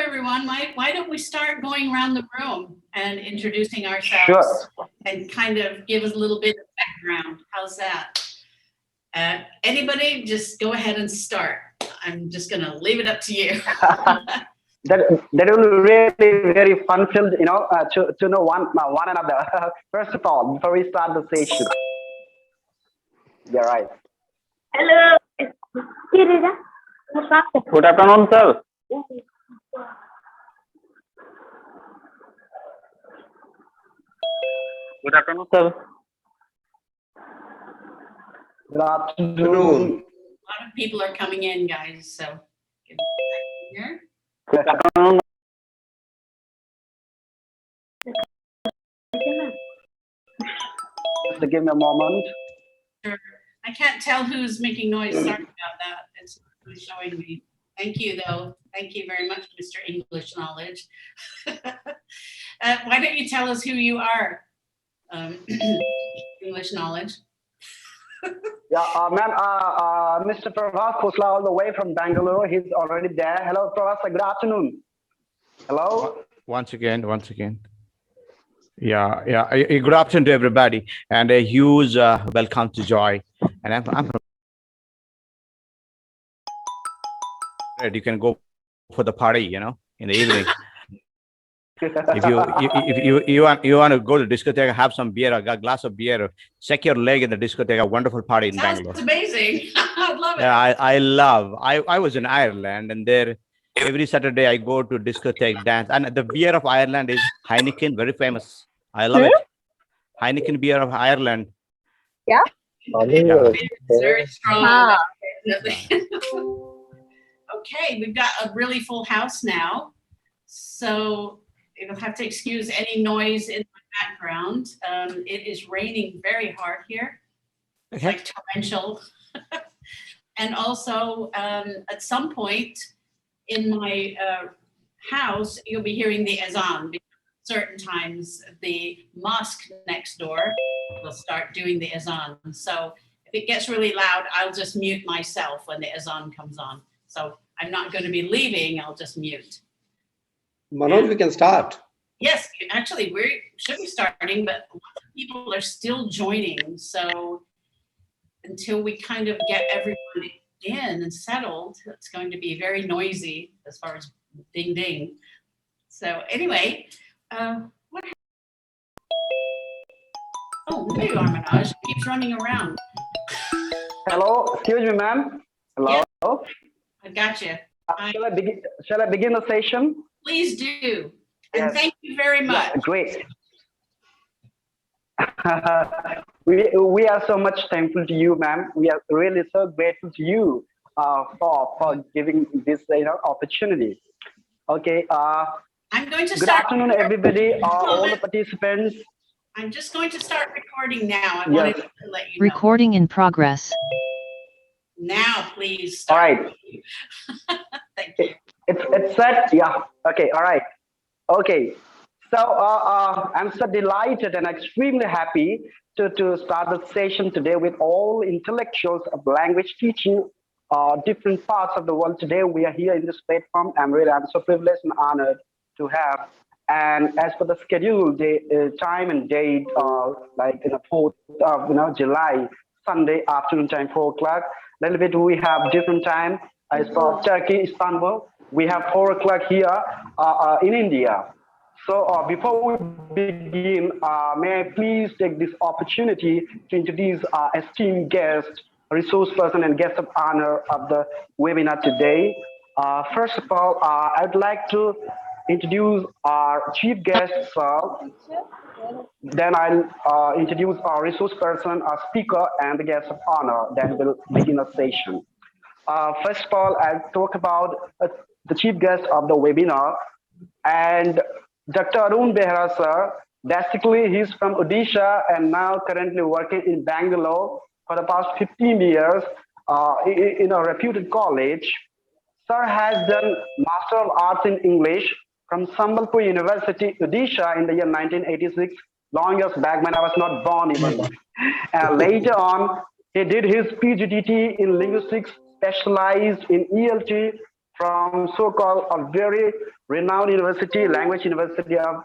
everyone. Why don't we start going around the room and introducing ourselves Sure. and kind of give us a little bit of background. How's that? Anybody, just go ahead and start. I'm just going to leave it up to you. That will be really very fun-filled, to know one another. First of all, before we start the session. You're right. Hello. Good afternoon, sir. Good afternoon, sir. Good afternoon. A lot of people are coming in, guys. So give me a second here. Good afternoon. Just give me a moment. Sure. I can't tell who's making noise. Sorry about that. It's not really showing me. Thank you, though. Thank you very much, Mr. English Knowledge. Why don't you tell us who you are, English Knowledge? Yeah, ma'am, Mr. Pravas Khosla, all the way from Bangalore. He's already there. Hello, Pravas. Good afternoon. Hello. Once again. Yeah. Good afternoon to everybody, and a huge welcome to Joy. And I'm you can go for the party, in the evening. If you want to go to the discotheque, have some beer, a glass of beer, check your leg in the discotheque, a wonderful party in Bangalore. Sounds amazing. I love it. Yeah, I was in Ireland, and there every Saturday I go to discotheque dance, and the beer of Ireland is Heineken, very famous. I love it. Heineken beer of Ireland. Yeah. It's very strong. Ah. Okay, we've got a really full house now, so you'll have to excuse any noise in the background. It is raining very hard here. It's like torrential. And also, at some point in my house, you'll be hearing the azan. Because certain times, the mosque next door will start doing the azan. So if it gets really loud, I'll just mute myself when the azan comes on. So I'm not going to be leaving, I'll just mute. Manoj, we can start. Yes, actually, we should be starting, but lots of people are still joining. So until we kind of get everybody in and settled, it's going to be very noisy as far as ding ding. So anyway, what happened? Oh, there you are, Manoj. Keeps running around. Hello, excuse me, ma'am. Hello. Yeah. I got you. Shall I begin the session? Please do. And Yes. thank you very much. Yeah, great. we are so much thankful to you, ma'am. We are really so grateful to you for giving this opportunity. Okay. I'm going to Good start. afternoon, everybody. All the participants. I'm just going to start recording now. I Yes. wanted to let you know. Recording in progress. Now, please All start. right. Thank you. It's set. Yeah. Okay. All right. Okay. So I'm so delighted and extremely happy to start the session today with all intellectuals of language teaching, different parts of the world. Today we are here in this platform. I'm so privileged and honored to have. And as for the schedule, the time and date, like in the 4th of July, Sunday afternoon time, 4 o'clock. Little bit we have different time. As for Turkey, Istanbul, we have 4 o'clock here in India. So before we begin, may I please take this opportunity to introduce our esteemed guest, resource person and guest of honor of the webinar today. First of all, I'd like to introduce our chief guest, then I'll introduce our resource person, our speaker, and the guest of honor. Then we'll begin the session. First of all, I'll talk about the chief guest of the webinar, and Dr. Arun Behra, sir. Basically, he's from Odisha and now currently working in Bangalore for the past 15 years in a reputed college. Sir has done Master of Arts in English from Sambalpur University, Odisha in the year 1986, long years back when I was not born even. Later on, he did his PGDT in linguistics, specialized in ELT from so-called a very renowned university, language university of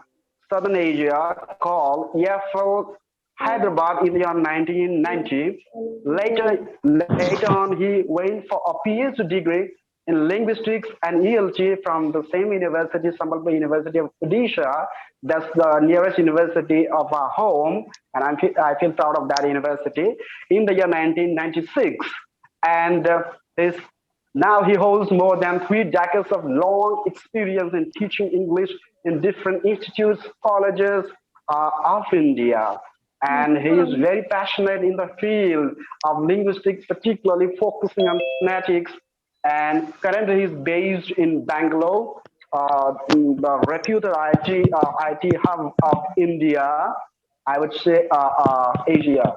Southern Asia called EFL Hyderabad in the year 1990. Later on, he went for a PhD degree in linguistics and ELT from the same university, Sambalpur University of Odisha. That's the nearest university of our home, and I feel proud of that university. In the year 1996, and now he holds more than 3 decades of long experience in teaching English in different institutes, colleges of India. And he is very passionate in the field of linguistics, particularly focusing on phonetics. And currently he's based in Bangalore, the reputed IT hub of India, I would say Asia.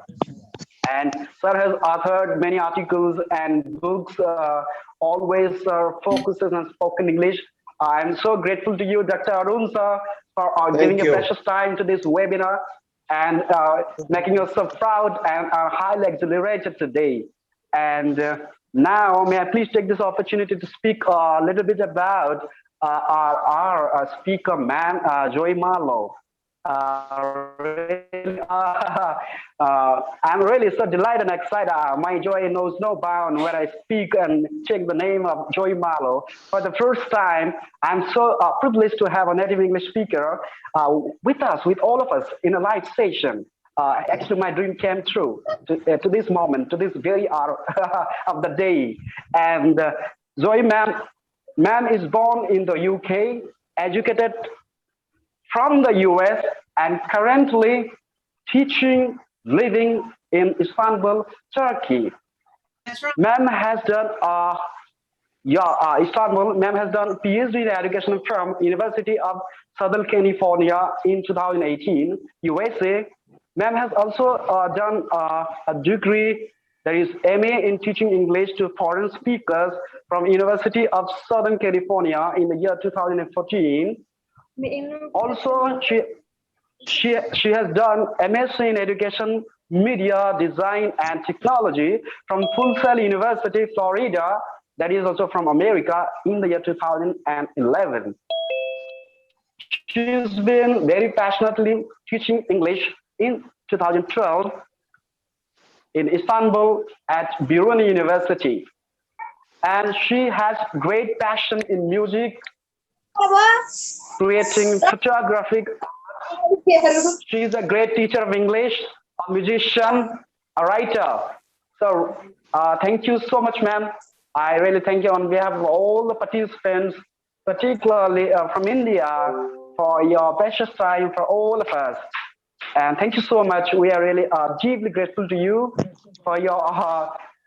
And sir has authored many articles and books, always focuses on spoken English. I'm so grateful to you, Dr. Arun, sir, for giving your precious time to this webinar and making us so proud and highly exhilarated today. And now, may I please take this opportunity to speak a little bit about our speaker, man, Jeo Marlowe. I'm really so delighted and excited. My joy knows no bound when I speak and check the name of Jeo Marlowe. For the first time, I'm so privileged to have a native English speaker with us, with all of us in a live session. Actually, my dream came true to this moment, to this very hour of the day. And Jeo ma'am is born in the UK, educated from the US, and currently teaching, living in Istanbul, Turkey. That's right. Ma'am has done Istanbul. Ma'am has done PhD in education from University of Southern California in 2018, USA. Ma'am has also done a degree, that is MA in teaching English to foreign speakers from University of Southern California in the year 2014. Also, she has done MSE in Education, Media, Design, and Technology from Full Sail University, Florida, that is also from America, in the year 2011. She's been very passionately teaching English in 2012 in Istanbul at Biruni University. And she has great passion in music, creating photographic. She's a great teacher of English, a musician, a writer. So thank you so much, ma'am. I really thank you on behalf of all the participants, particularly from India, for your precious time for all of us. And thank you so much. We are really deeply grateful to you for your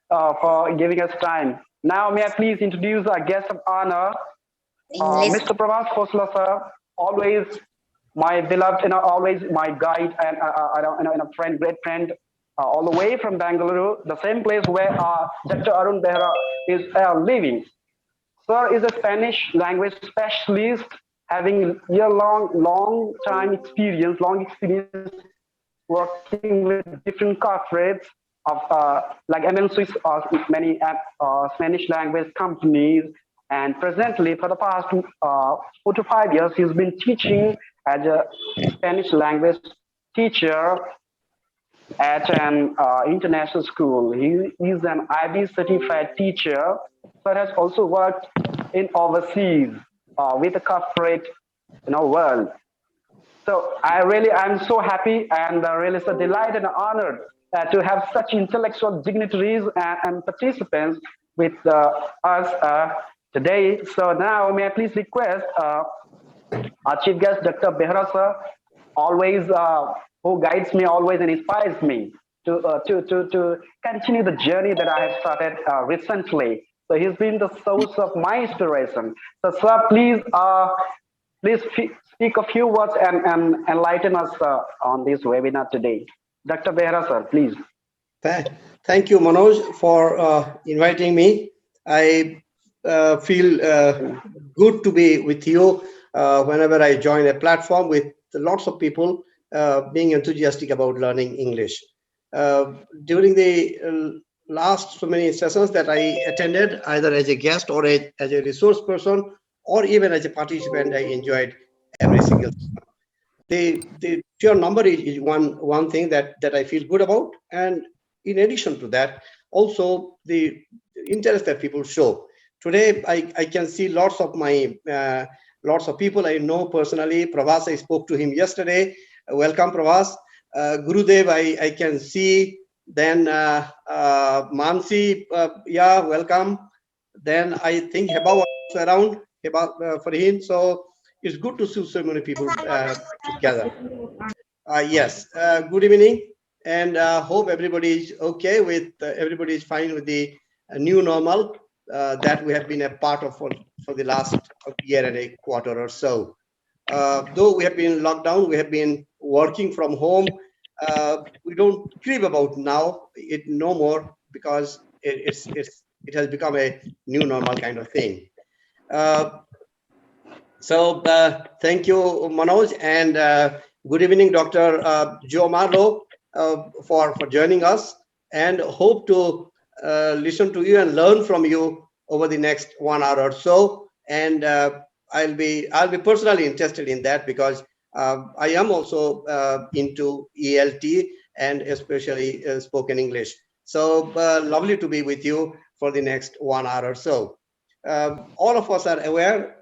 for giving us time. Now, may I please introduce our guest of honor, Mr. Pravas Khosla, sir, always my beloved, always my guide and a friend, great friend, all the way from Bangalore, the same place where Dr. Arun Behra is living. Sir is a Spanish language specialist, having long experience working with different corporates of like MSE or many Spanish language companies. And presently, for the past 4 to 5 years, he's been teaching as a Spanish language teacher at an international school. He is an IB certified teacher, but has also worked in overseas with the corporate world. So I'm so happy and really so delighted and honored to have such intellectual dignitaries and participants with us today. So now may I please request our chief guest, Dr. Behra sir, always who guides me always and inspires me to continue the journey that I have started recently. So he's been the source of my inspiration. So sir, please speak a few words and enlighten us on this webinar today. Dr. Behra sir, please. Thank you, Manoj, for inviting me. I feel good to be with you whenever I join a platform with lots of people being enthusiastic about learning English. During the last so many sessions that I attended, either as a guest or as a resource person, or even as a participant. I enjoyed every single. The sheer number is one thing that I feel good about, and in addition to that, also the interest that people show. Today, I can see lots of my lots of people I know personally. Pravas, I spoke to him yesterday. Welcome, Pravas. Gurudev, I can see. Then Mansi, yeah, welcome. Then I think Heba was around, Heba for him. So it's good to see so many people together. Yes, good evening, and hope everybody is okay with everybody is fine with the new normal that we have been a part of for the last year and a quarter or so. Though we have been locked down, we have been working from home. We don't crib about now it no more because it has become a new normal kind of thing. So thank you, Manoj, and good evening, Dr.Jeo Marlowe, for joining us, and hope to listen to you and learn from you over the next 1 hour or so. And I'll be personally interested in that because I am also into ELT and especially spoken English. So lovely to be with you for the next 1 hour or so. All of us are aware.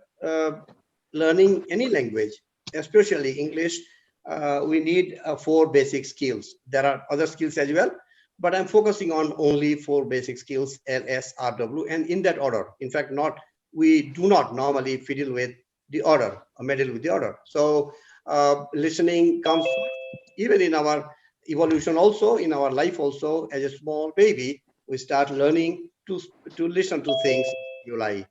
Learning any language, especially English, we need 4 basic skills. There are other skills as well, but I'm focusing on only 4 basic skills, L, S, R, W, and in that order. In fact, we do not normally fiddle with the order or meddle with the order. So listening comes even in our evolution also, in our life also. As a small baby, we start learning to listen to things you like.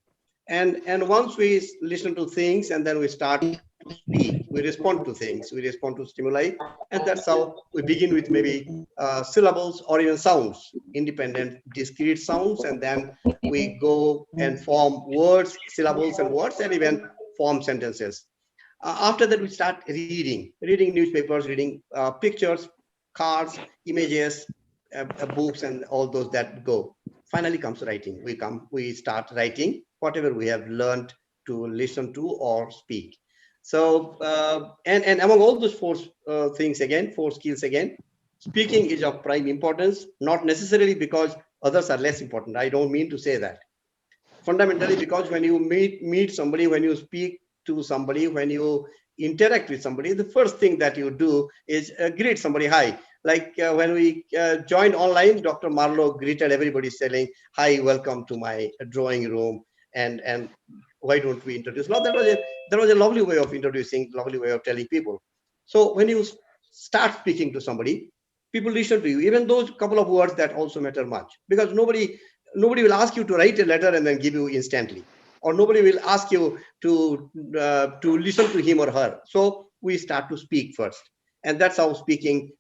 And once we listen to things and then we start to speak, we respond to things, we respond to stimuli, and that's how we begin with maybe syllables or even sounds, independent, discrete sounds, and then we go and form words, syllables and words, and even form sentences. After that, we start reading newspapers, reading pictures, cards, images, books, and all those that go. Finally comes writing. We start writing whatever we have learned to listen to or speak. So, and among all those 4 things again, 4 skills again, speaking is of prime importance, not necessarily because others are less important. I don't mean to say that. Fundamentally, because when you meet somebody, when you speak to somebody, when you interact with somebody, the first thing that you do is greet somebody. Hi. Like when we joined online, Dr. Marlowe greeted everybody saying, hi, welcome to my drawing room. And why don't we introduce? Now, that was a lovely way of introducing, lovely way of telling people. So when you start speaking to somebody, people listen to you, even those couple of words that also matter much, because nobody will ask you to write a letter and then give you instantly, or nobody will ask you to listen to him or her. So we start to speak first, and that's how speaking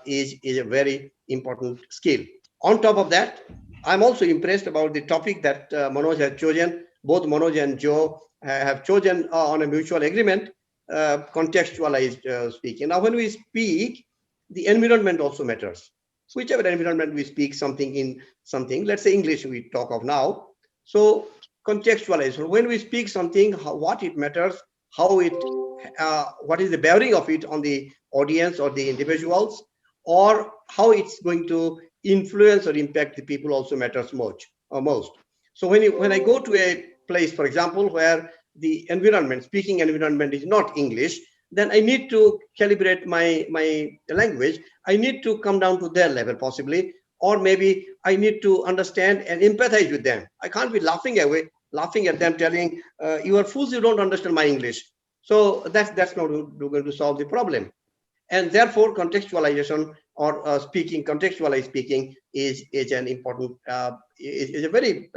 is a very important skill. On top of that, I'm also impressed about the topic that Manoj has chosen. Both Manoj and Joe have chosen on a mutual agreement, contextualized speaking. Now, when we speak, the environment also matters. Whichever environment we speak something in something, let's say English we talk of now. So contextualize. So when we speak something, what it matters, how it, what is the bearing of it on the audience or the individuals, or how it's going to influence or impact the people also matters most. So when I go to a place, for example, where the environment, speaking environment is not English, then I need to calibrate my language. I need to come down to their level possibly, or maybe I need to understand and empathize with them. I can't be laughing at them, telling you are fools, you don't understand my English. So that's not going to solve the problem. And therefore, contextualization or contextualized speaking is an important, is a very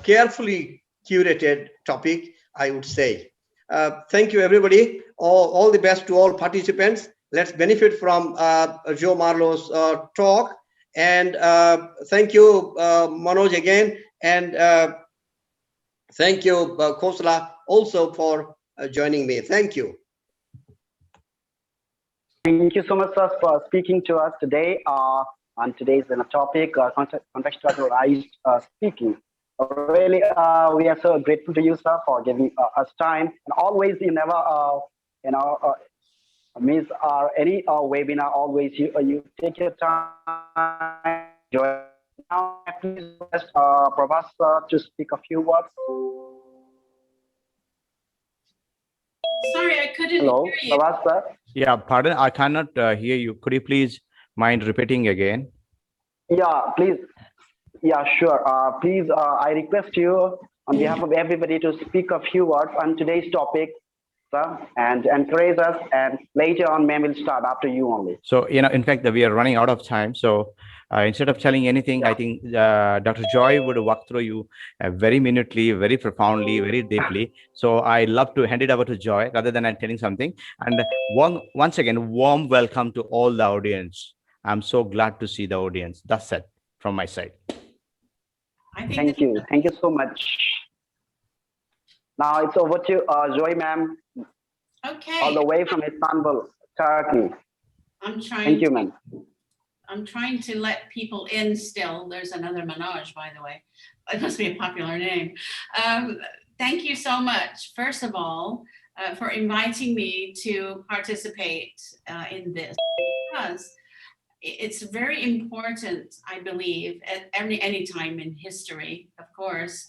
carefully curated topic, I would say. Thank you, everybody. All the best to all participants. Let's benefit from Joe Marlowe's talk. And thank you, Manoj, again. And thank you, Khosla, also for joining me. Thank you. Thank you so much, sir, for speaking to us today. on today's topic, contextualized speaking. Really, we are so grateful to you, sir, for giving us time. And always, you never, you know, miss any webinar. Always, you take your time. Join. Now, please request Professor to speak a few words. Sorry, I couldn't Hello, hear you. Professor. Yeah, pardon, I cannot hear you. Could you please mind repeating again? Yeah, please. Yeah, sure. Please, I request you on behalf of everybody to speak a few words on today's topic, sir, and encourage us. And later on, ma'am will start after you only. So, in fact, we are running out of time. So instead of telling anything, I think Dr. Joy would walk through you very minutely, very profoundly, very deeply. So I love to hand it over to Joy rather than I'm telling something. And once again, warm welcome to all the audience. I'm so glad to see the audience. That's it from my side. Thank you. Thank you so much. Now it's over to Joy, ma'am. Okay. All the way from Istanbul, Turkey. Thank you, ma'am. I'm trying to let people in still. There's another Manoj, by the way. It must be a popular name. Thank you so much, first of all, for inviting me to participate in this, because it's very important, I believe, at any time in history, of course,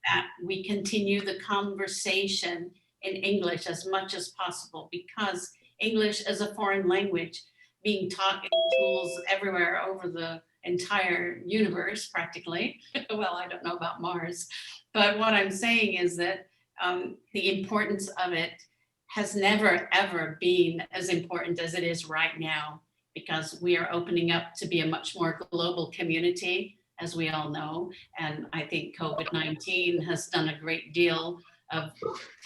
that we continue the conversation in English as much as possible, because English is a foreign language being taught in schools everywhere over the entire universe, practically. Well, I don't know about Mars, but what I'm saying is that the importance of it has never, ever been as important as it is right now, because we are opening up to be a much more global community, as we all know. And I think COVID-19 has done a great deal of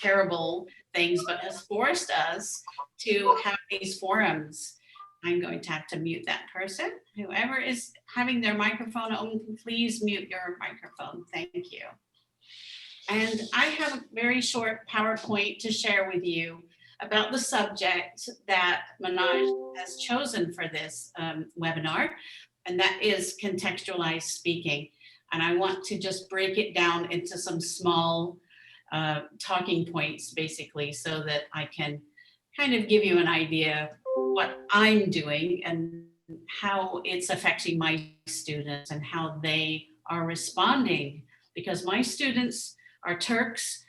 terrible things, but has forced us to have these forums. I'm going to have to mute that person. Whoever is having their microphone on, please mute your microphone. Thank you. And I have a very short PowerPoint to share with you about the subject that Manoj has chosen for this webinar, and that is contextualized speaking. And I want to just break it down into some small talking points, basically, so that I can kind of give you an idea what I'm doing and how it's affecting my students and how they are responding, because my students are Turks.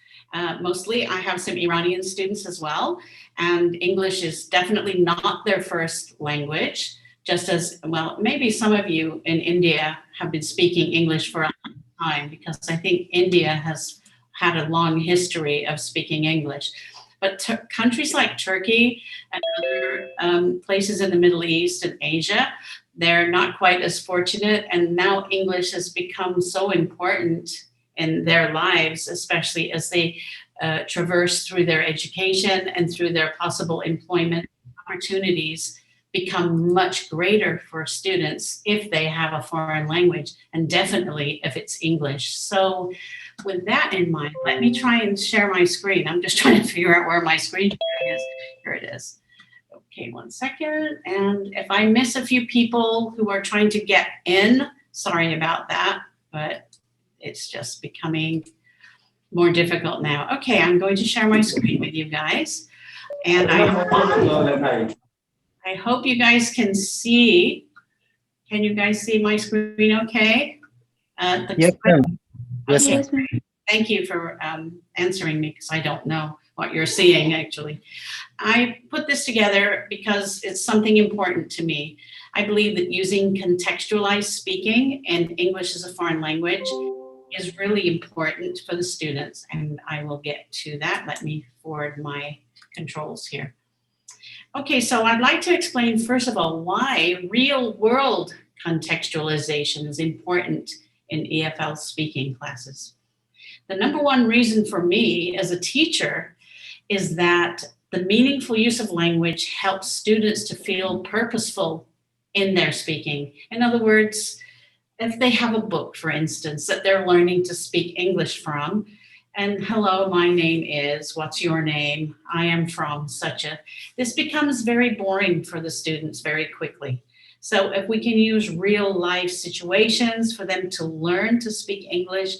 Mostly, I have some Iranian students as well, and English is definitely not their first language, just as, well, maybe some of you in India have been speaking English for a long time, because I think India has had a long history of speaking English. But countries like Turkey and other places in the Middle East and Asia, they're not quite as fortunate, and now English has become so important in their lives, especially as they traverse through their education and through their possible employment opportunities become much greater for students if they have a foreign language, and definitely if it's English. So with that in mind, let me try and share my screen. I'm just trying to figure out where my screen is. Here it is. Okay, 1 second. And if I miss a few people who are trying to get in, sorry about that, but it's just becoming more difficult now. Okay, I'm going to share my screen with you guys. And I hope you guys can see. Can you guys see my screen okay? Yes, ma'am. Yes, Okay. ma'am. Thank you for answering me, because I don't know what you're seeing, actually. I put this together because it's something important to me. I believe that using contextualized speaking and English as a foreign language is really important for the students, and I will get to that. Let me forward my controls here. Okay, so I'd like to explain, first of all, why real-world contextualization is important in EFL speaking classes. The number one reason for me as a teacher is that the meaningful use of language helps students to feel purposeful in their speaking. In other words, if they have a book, for instance, that they're learning to speak English from, and hello, my name is, what's your name? I am from such a, this becomes very boring for the students very quickly. So if we can use real life situations for them to learn to speak English,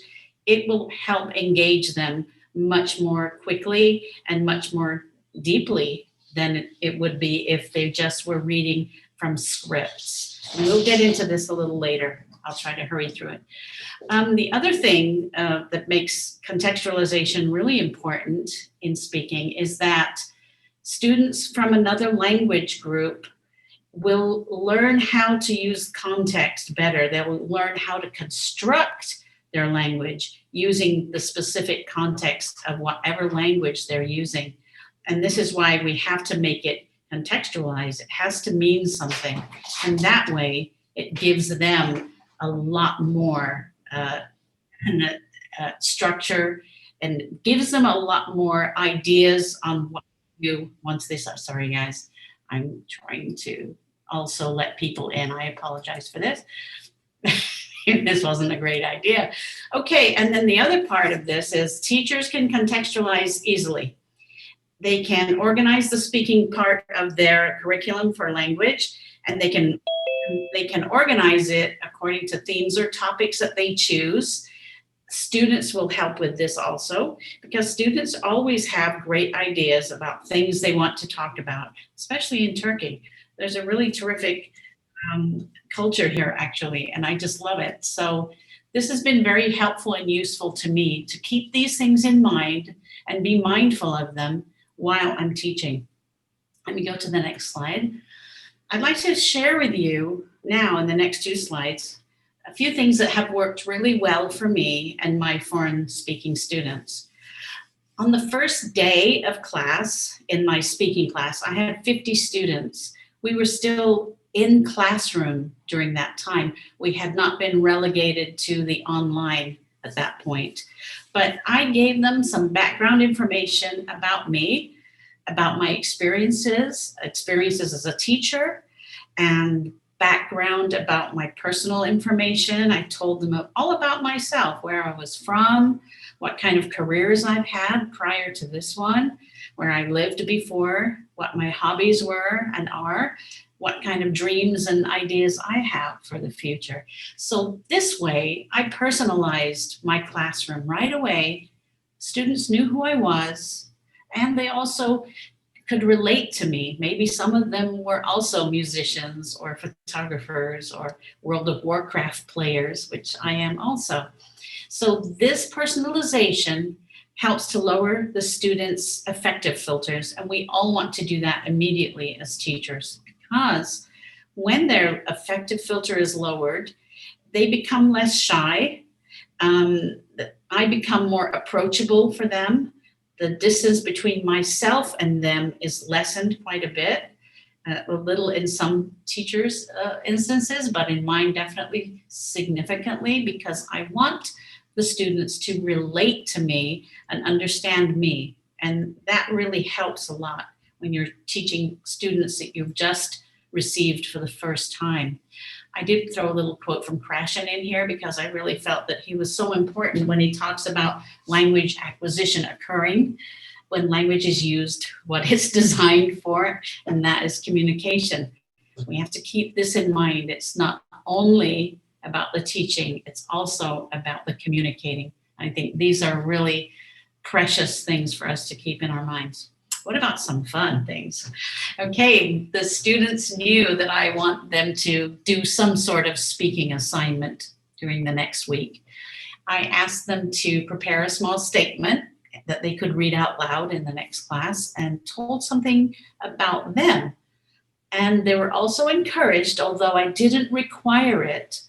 it will help engage them much more quickly and much more deeply than it would be if they just were reading from scripts. And we'll get into this a little later. I'll try to hurry through it. The other thing that makes contextualization really important in speaking is that students from another language group will learn how to use context better. They will learn how to construct their language using the specific context of whatever language they're using. And this is why we have to make it contextualized. It has to mean something. And that way, it gives them a lot more structure and gives them a lot more ideas on what to do once they start. Sorry, guys. I'm trying to also let people in. I apologize for this. This wasn't a great idea. Okay, and then the other part of this is teachers can contextualize easily. They can organize the speaking part of their curriculum for language, and they can organize it according to themes or topics that they choose. Students will help with this also, because students always have great ideas about things they want to talk about, especially in Turkey. There's a really terrific culture here, actually, and I just love it. So this has been very helpful and useful to me to keep these things in mind and be mindful of them while I'm teaching. Let me go to the next slide. I'd like to share with you now in the next 2 slides a few things that have worked really well for me and my foreign speaking students. On the first day of class, in my speaking class, I had 50 students. We were still in classroom during that time. We had not been relegated to the online at that point. But I gave them some background information about me, about my experiences as a teacher, and background about my personal information. I told them all about myself, where I was from, what kind of careers I've had prior to this one, where I lived before, what my hobbies were and are, what kind of dreams and ideas I have for the future. So this way, I personalized my classroom right away. Students knew who I was, and they also could relate to me. Maybe some of them were also musicians or photographers or World of Warcraft players, which I am also. So this personalization helps to lower the students' affective filters, and we all want to do that immediately as teachers, because when their affective filter is lowered, they become less shy. I become more approachable for them. The distance between myself and them is lessened quite a bit, a little in some teachers' instances, but in mine definitely significantly, because I want the students to relate to me and understand me. And that really helps a lot when you're teaching students that you've just received for the first time. I did throw a little quote from Krashen in here because I really felt that he was so important when he talks about language acquisition occurring when language is used what it's designed for, and that is communication. We have to keep this in mind. It's not only about the teaching, it's also about the communicating. I think these are really precious things for us to keep in our minds. What about some fun things? Okay, the students knew that I want them to do some sort of speaking assignment during the next week. I asked them to prepare a small statement that they could read out loud in the next class and told something about them. And they were also encouraged, although I didn't require it,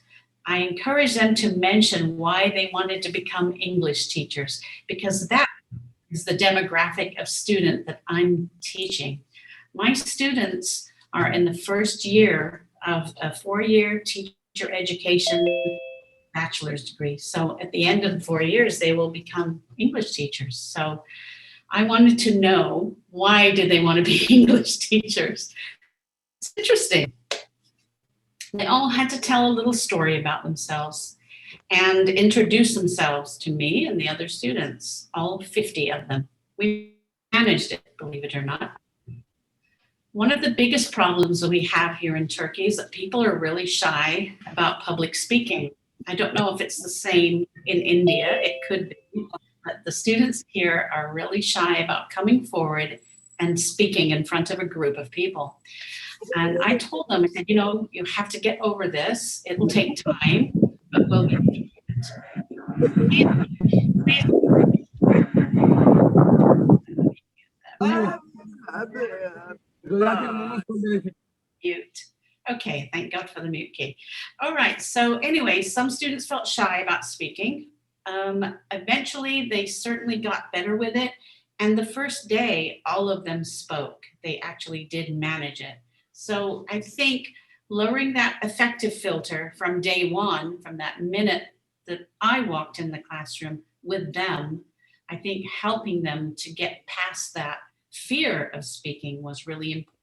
I encouraged them to mention why they wanted to become English teachers, because that is the demographic of student that I'm teaching. My students are in the first year of a 4-year teacher education bachelor's degree. So at the end of the 4 years, they will become English teachers. So I wanted to know, why did they want to be English teachers? It's interesting. They all had to tell a little story about themselves and introduce themselves to me and the other students, all 50 of them. We managed it, believe it or not. One of the biggest problems that we have here in Turkey is that people are really shy about public speaking. I don't know if it's the same in India, it could be, but the students here are really shy about coming forward and speaking in front of a group of people. And I told them, I said, you know, you have to get over this. It will take time, but we'll get through it. Mute. Okay, thank God for the mute key. All right, so anyway, some students felt shy about speaking. Eventually, they certainly got better with it. And the first day, all of them spoke. They actually did manage it. So I think lowering that affective filter from day one, from that minute that I walked in the classroom with them, I think helping them to get past that fear of speaking was really important.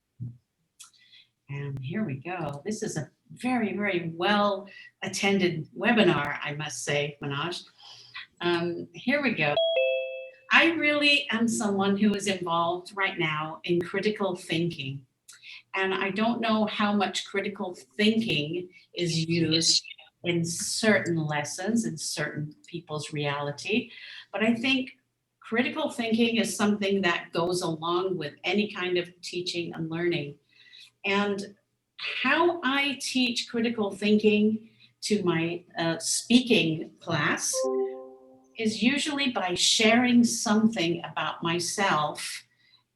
And here we go. This is a very, very well attended webinar, I must say, Manoj. Here we go. I really am someone who is involved right now in critical thinking. And I don't know how much critical thinking is used in certain lessons, in certain people's reality. But I think critical thinking is something that goes along with any kind of teaching and learning. And how I teach critical thinking to my speaking class is usually by sharing something about myself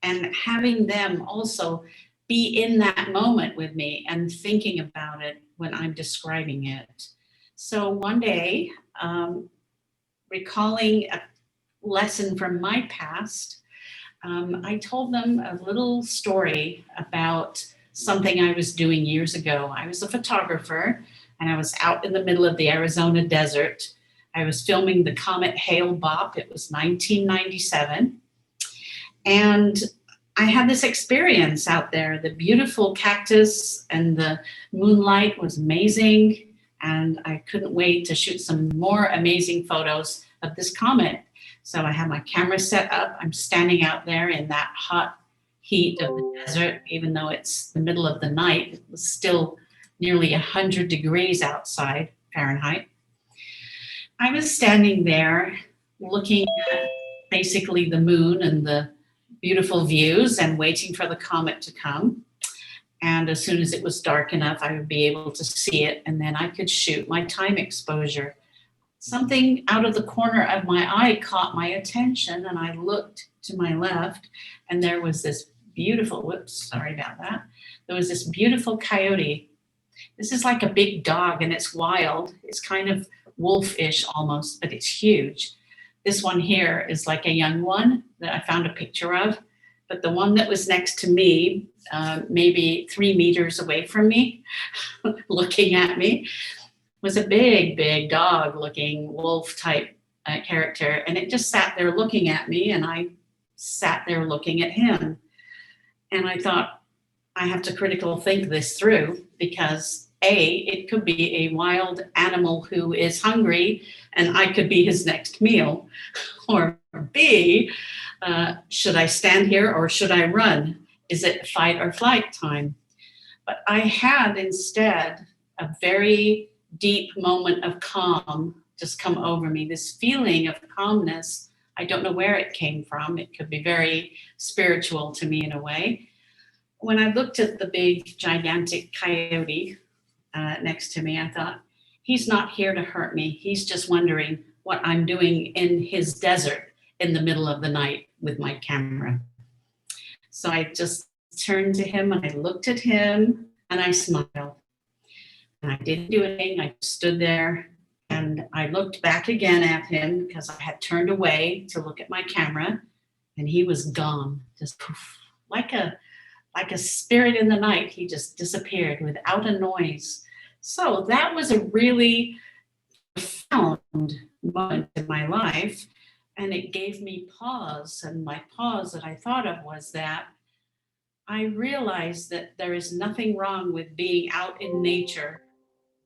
and having them also be in that moment with me and thinking about it when I'm describing it. So one day, recalling a lesson from my past, I told them a little story about something I was doing years ago. I was a photographer and I was out in the middle of the Arizona desert. I was filming the comet Hale-Bopp. It was 1997. And I had this experience out there. The beautiful cactus and the moonlight was amazing. And I couldn't wait to shoot some more amazing photos of this comet. So I had my camera set up. I'm standing out there in that hot heat of the desert, even though it's the middle of the night. It was still nearly 100 degrees outside Fahrenheit. I was standing there looking at basically the moon and the beautiful views and waiting for the comet to come. And as soon as it was dark enough, I would be able to see it, and then I could shoot my time exposure. Something out of the corner of my eye caught my attention, and I looked to my left, and there was this beautiful, whoops, sorry about that. There was this beautiful coyote. This is like a big dog, and it's wild. It's kind of wolfish almost, but it's huge. This one here is like a young one that I found a picture of, but the one that was next to me, maybe 3 meters away from me, looking at me, was a big, big dog looking wolf type character. And it just sat there looking at me, and I sat there looking at him. And I thought, I have to critical think this through, because A, it could be a wild animal who is hungry and I could be his next meal. Or B, should I stand here or should I run? Is it fight or flight time? But I had instead a very deep moment of calm just come over me, this feeling of calmness. I don't know where it came from. It could be very spiritual to me in a way. When I looked at the big, gigantic coyote next to me, I thought, he's not here to hurt me. He's just wondering what I'm doing in his desert in the middle of the night with my camera. So I just turned to him and I looked at him and I smiled. And I didn't do anything. I stood there and I looked back again at him because I had turned away to look at my camera, and he was gone, just poof, like a spirit in the night. He just disappeared without a noise. So that was a really profound moment in my life, and it gave me pause. And my pause that I thought of was that I realized that there is nothing wrong with being out in nature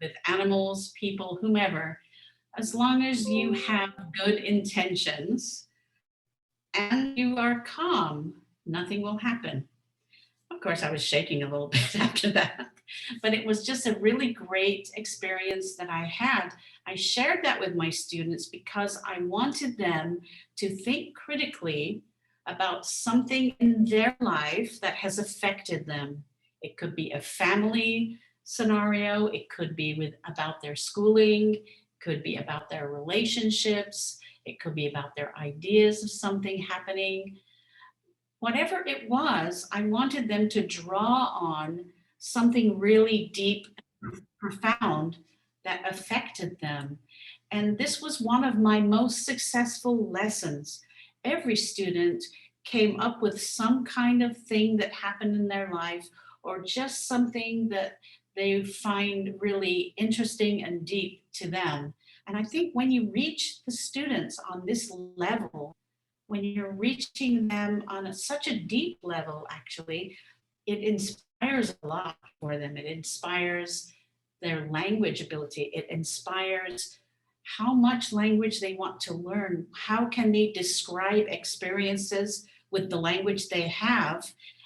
with animals, people, whomever, as long as you have good intentions and you are calm, nothing will happen. Of course, I was shaking a little bit after that, but it was just a really great experience that I had. I shared that with my students because I wanted them to think critically about something in their life that has affected them. It could be a family scenario, it could be about their schooling, it could be about their relationships, it could be about their ideas of something happening. Whatever it was, I wanted them to draw on something really deep and profound that affected them. And this was one of my most successful lessons. Every student came up with some kind of thing that happened in their life, or just something that they find really interesting and deep to them. And I think when you reach the students on this level, when you're reaching them on such a deep level, actually, it inspires a lot for them. It inspires their language ability. It inspires how much language they want to learn. How can they describe experiences with the language they have?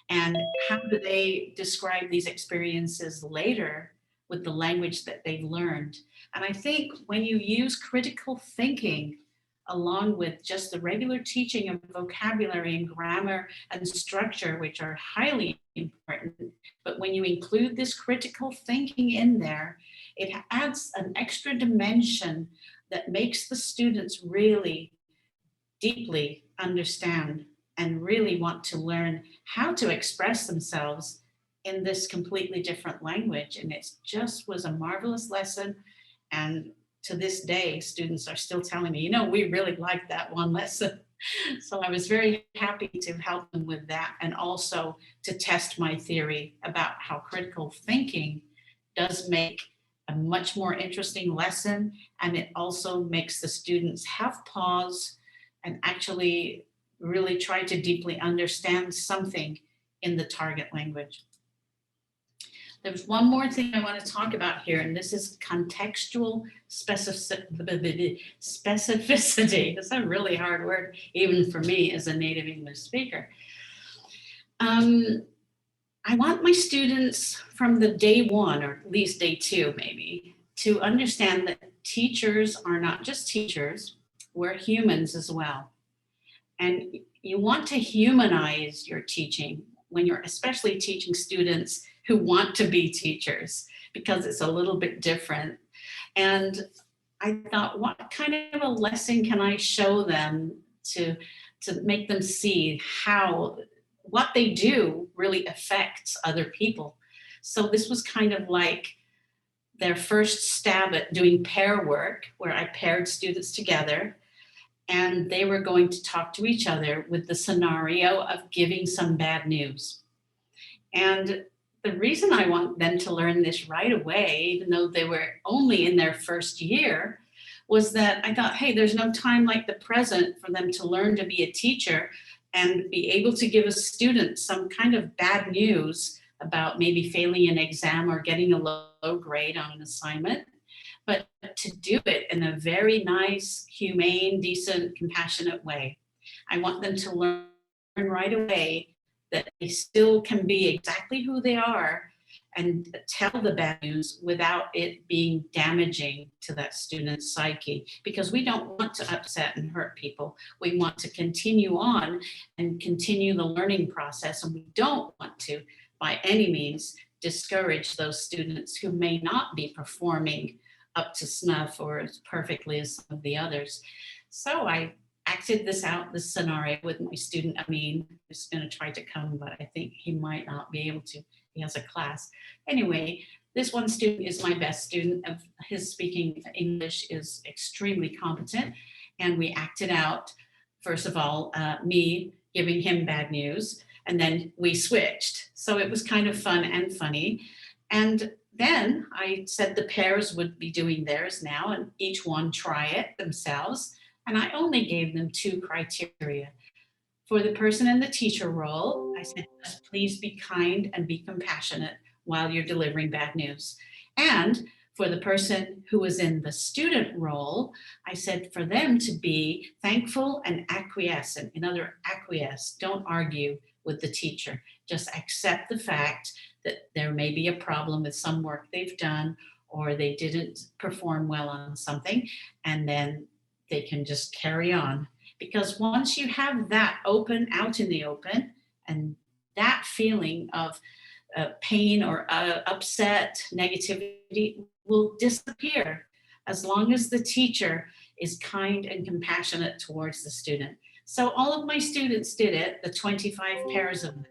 And how do they describe these experiences later with the language that they've learned? And I think when you use critical thinking along with just the regular teaching of vocabulary and grammar and structure, which are highly important, but when you include this critical thinking in there, it adds an extra dimension that makes the students really deeply understand and really want to learn how to express themselves in this completely different language. And it just was a marvelous lesson. And to this day, students are still telling me, we really liked that one lesson. So I was very happy to help them with that, and also to test my theory about how critical thinking does make a much more interesting lesson. And it also makes the students have pause and actually really try to deeply understand something in the target language. There's one more thing I want to talk about here, and this is contextual specificity. That's a really hard word, even for me as a native English speaker. I want my students from the day one, or at least day two maybe, to understand that teachers are not just teachers, we're humans as well. And you want to humanize your teaching when you're especially teaching students who want to be teachers, because it's a little bit different. And I thought, what kind of a lesson can I show them to make them see how what they do really affects other people? So this was kind of like their first stab at doing pair work, where I paired students together and they were going to talk to each other with the scenario of giving some bad news. And the reason I want them to learn this right away, even though they were only in their first year, was that I thought, hey, there's no time like the present for them to learn to be a teacher and be able to give a student some kind of bad news about maybe failing an exam or getting a low grade on an assignment, but to do it in a very nice, humane, decent, compassionate way. I want them to learn right away that they still can be exactly who they are and tell the bad news without it being damaging to that student's psyche, because we don't want to upset and hurt people. We want to continue on and continue the learning process, and we don't want to, by any means, discourage those students who may not be performing up to snuff or as perfectly as some of the others. So I acted this out, this scenario, with my student Amin, who's going to try to come, but I think he might not be able to. He has a class. Anyway, this one student is my best student. Of his speaking English is extremely competent. And we acted out, first of all, me giving him bad news, and then we switched. So it was kind of fun and funny. And then I said the pairs would be doing theirs now, and each one try it themselves. And I only gave them 2 criteria. For the person in the teacher role, I said, just please be kind and be compassionate while you're delivering bad news. And For the person who was in the student role, I said for them to be thankful and acquiescent. In other, acquiesce, don't argue with the teacher. Just accept the fact that there may be a problem with some work they've done, or they didn't perform well on something, and then they can just carry on. Because once you have that open, out in the open, and that feeling of pain or upset, negativity will disappear as long as the teacher is kind and compassionate towards the student. So all of my students did it, the 25 pairs of them.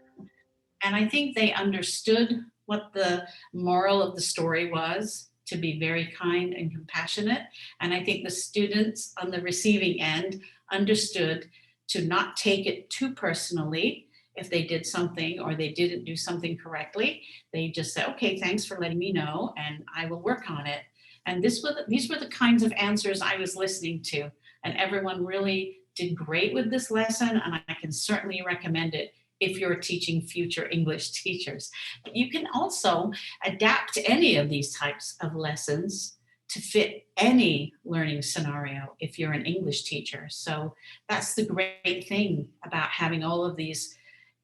And I think they understood what the moral of the story was, to be very kind and compassionate. And I think the students on the receiving end understood to not take it too personally. If they did something or they didn't do something correctly, they just said, okay, thanks for letting me know and I will work on it. And these were the kinds of answers I was listening to. And everyone really did great with this lesson, and I can certainly recommend it if you're teaching future English teachers. But you can also adapt any of these types of lessons to fit any learning scenario if you're an English teacher. So that's the great thing about having all of these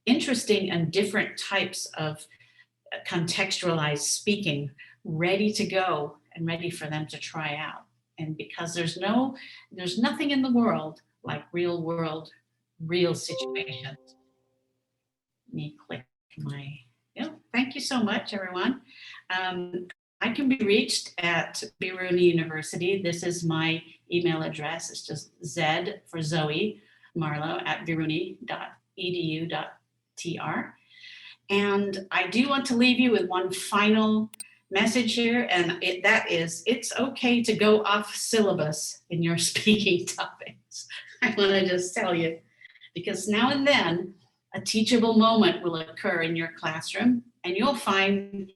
interesting and different types of contextualized speaking ready to go and ready for them to try out. And because there's nothing in the world like real situations. Let me click my, thank you so much, everyone. I can be reached at Biruni University. This is my email address. It's just Z for Zoe Marlowe at biruni.edu.tr. And I do want to leave you with one final message here, and that is, it's okay to go off syllabus in your speaking topics. I want to just tell you, because now and then a teachable moment will occur in your classroom, and you'll find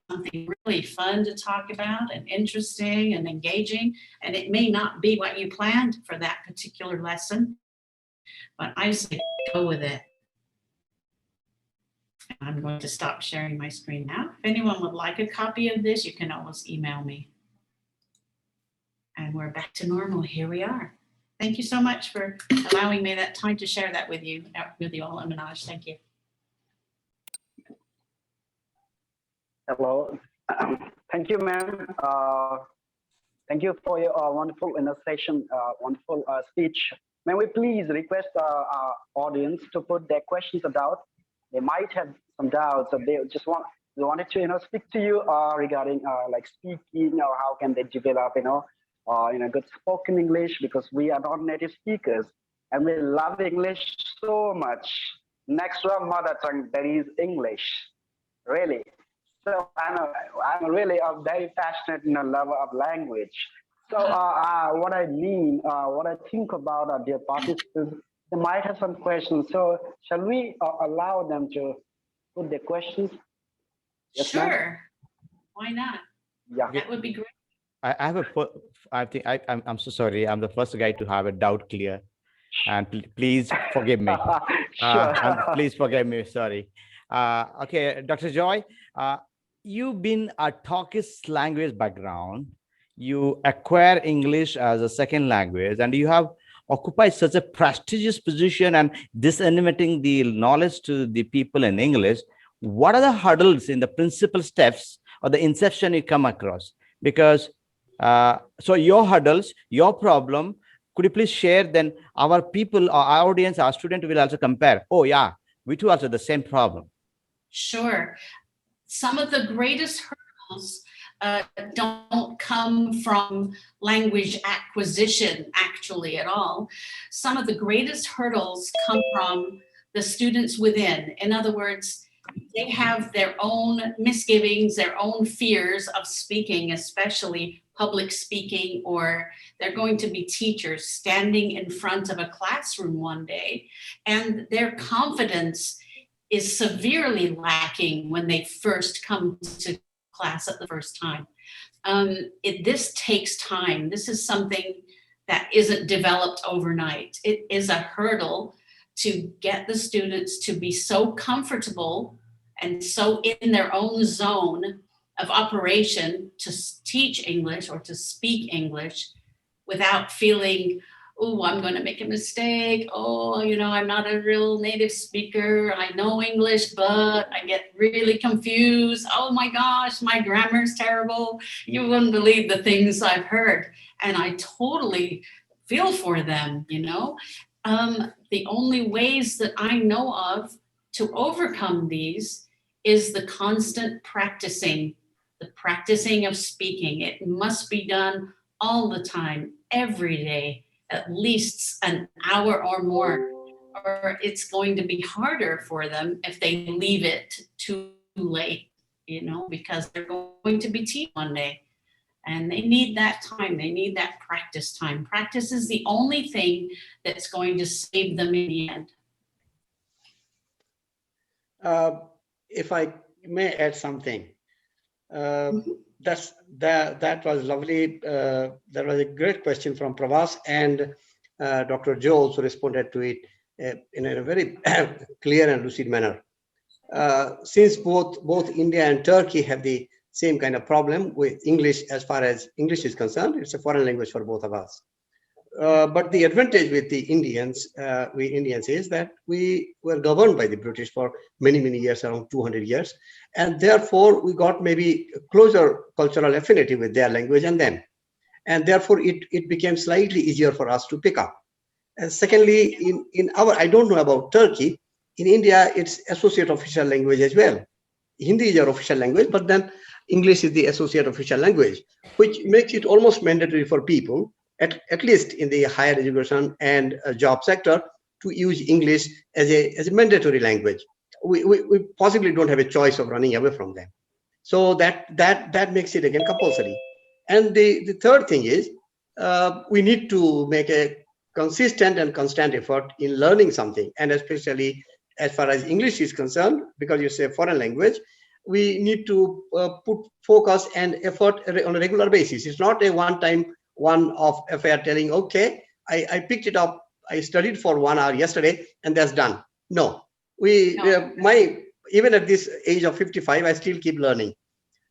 something really fun to talk about and interesting and engaging, and it may not be what you planned for that particular lesson, but I say go with it. I'm going to stop sharing my screen now. If anyone would like a copy of this, you can always email me. And we're back to normal. Here we are. Thank you so much for allowing me that time to share that with you all, Manoj. Thank you. Hello. Thank you, ma'am. Thank you for your wonderful session, wonderful speech. May we please request our audience to put their questions or doubts? They might have some doubts, or they just wanted to speak to you regarding like speaking, or how can they develop good spoken English, because we are not native speakers and we love English so much. Next to our mother tongue, there is English, really. So I'm really a very passionate lover of language. So what I think about our dear participants, they might have some questions. So shall we allow them to put their questions? Yes, sure. Why not? Yeah. That would be great. I'm so sorry. I'm the first guy to have a doubt clear, and please forgive me. Sure. Please forgive me. Sorry. Okay, Dr. Joy, you've been a Turkish language background. You acquire English as a second language, and you have occupied such a prestigious position and disseminating the knowledge to the people in English. What are the hurdles in the principal steps or the inception you come across? Because so your hurdles, your problem, could you please share? Then our people, our audience, our student will also compare. Oh yeah, we too also the same problem. Sure. Some of the greatest hurdles don't come from language acquisition actually at all. Some of the greatest hurdles come from the students within. In other words, they have their own misgivings, their own fears of speaking, especially public speaking, or they're going to be teachers standing in front of a classroom one day, and their confidence is severely lacking when they first come to class at the first time. This takes time. This is something that isn't developed overnight. It is a hurdle to get the students to be so comfortable and so in their own zone of operation to teach English or to speak English without feeling, oh, I'm going to make a mistake. Oh, you know, I'm not a real native speaker. I know English, but I get really confused. Oh my gosh, my grammar's terrible. You wouldn't believe the things I've heard. And I totally feel for them, you know. The only ways that I know of to overcome these is the constant practicing, the practicing of speaking. It must be done all the time, every day, at least an hour or more, or it's going to be harder for them if they leave it too late, you know, because they're going to be teaching one day. And they need that time. They need that practice time. Practice is the only thing that's going to save them in the end. If I may add something, that was lovely. That was a great question from Pravas, and Dr. Jeo also responded to it in a very clear and lucid manner. Since both India and Turkey have the same kind of problem with English, as far as English is concerned, it's a foreign language for both of us. But the advantage with the Indians, we Indians, is that we were governed by the British for many, many years, around 200 years. And therefore, we got maybe closer cultural affinity with their language and them. And therefore, it became slightly easier for us to pick up. And secondly, in our, I don't know about Turkey, in India, it's associate official language as well. Hindi is our official language, but then English is the associate official language, which makes it almost mandatory for people, at least in the higher education and job sector, to use English as a mandatory language. We possibly don't have a choice of running away from them. So that makes it again compulsory. And the third thing is, we need to make a consistent and constant effort in learning something, and especially as far as English is concerned, because you say foreign language, we need to put focus and effort on a regular basis. It's not a one-off affair telling, okay, I picked it up, I studied for 1 hour yesterday, and that's done. No, even at this age of 55, I still keep learning.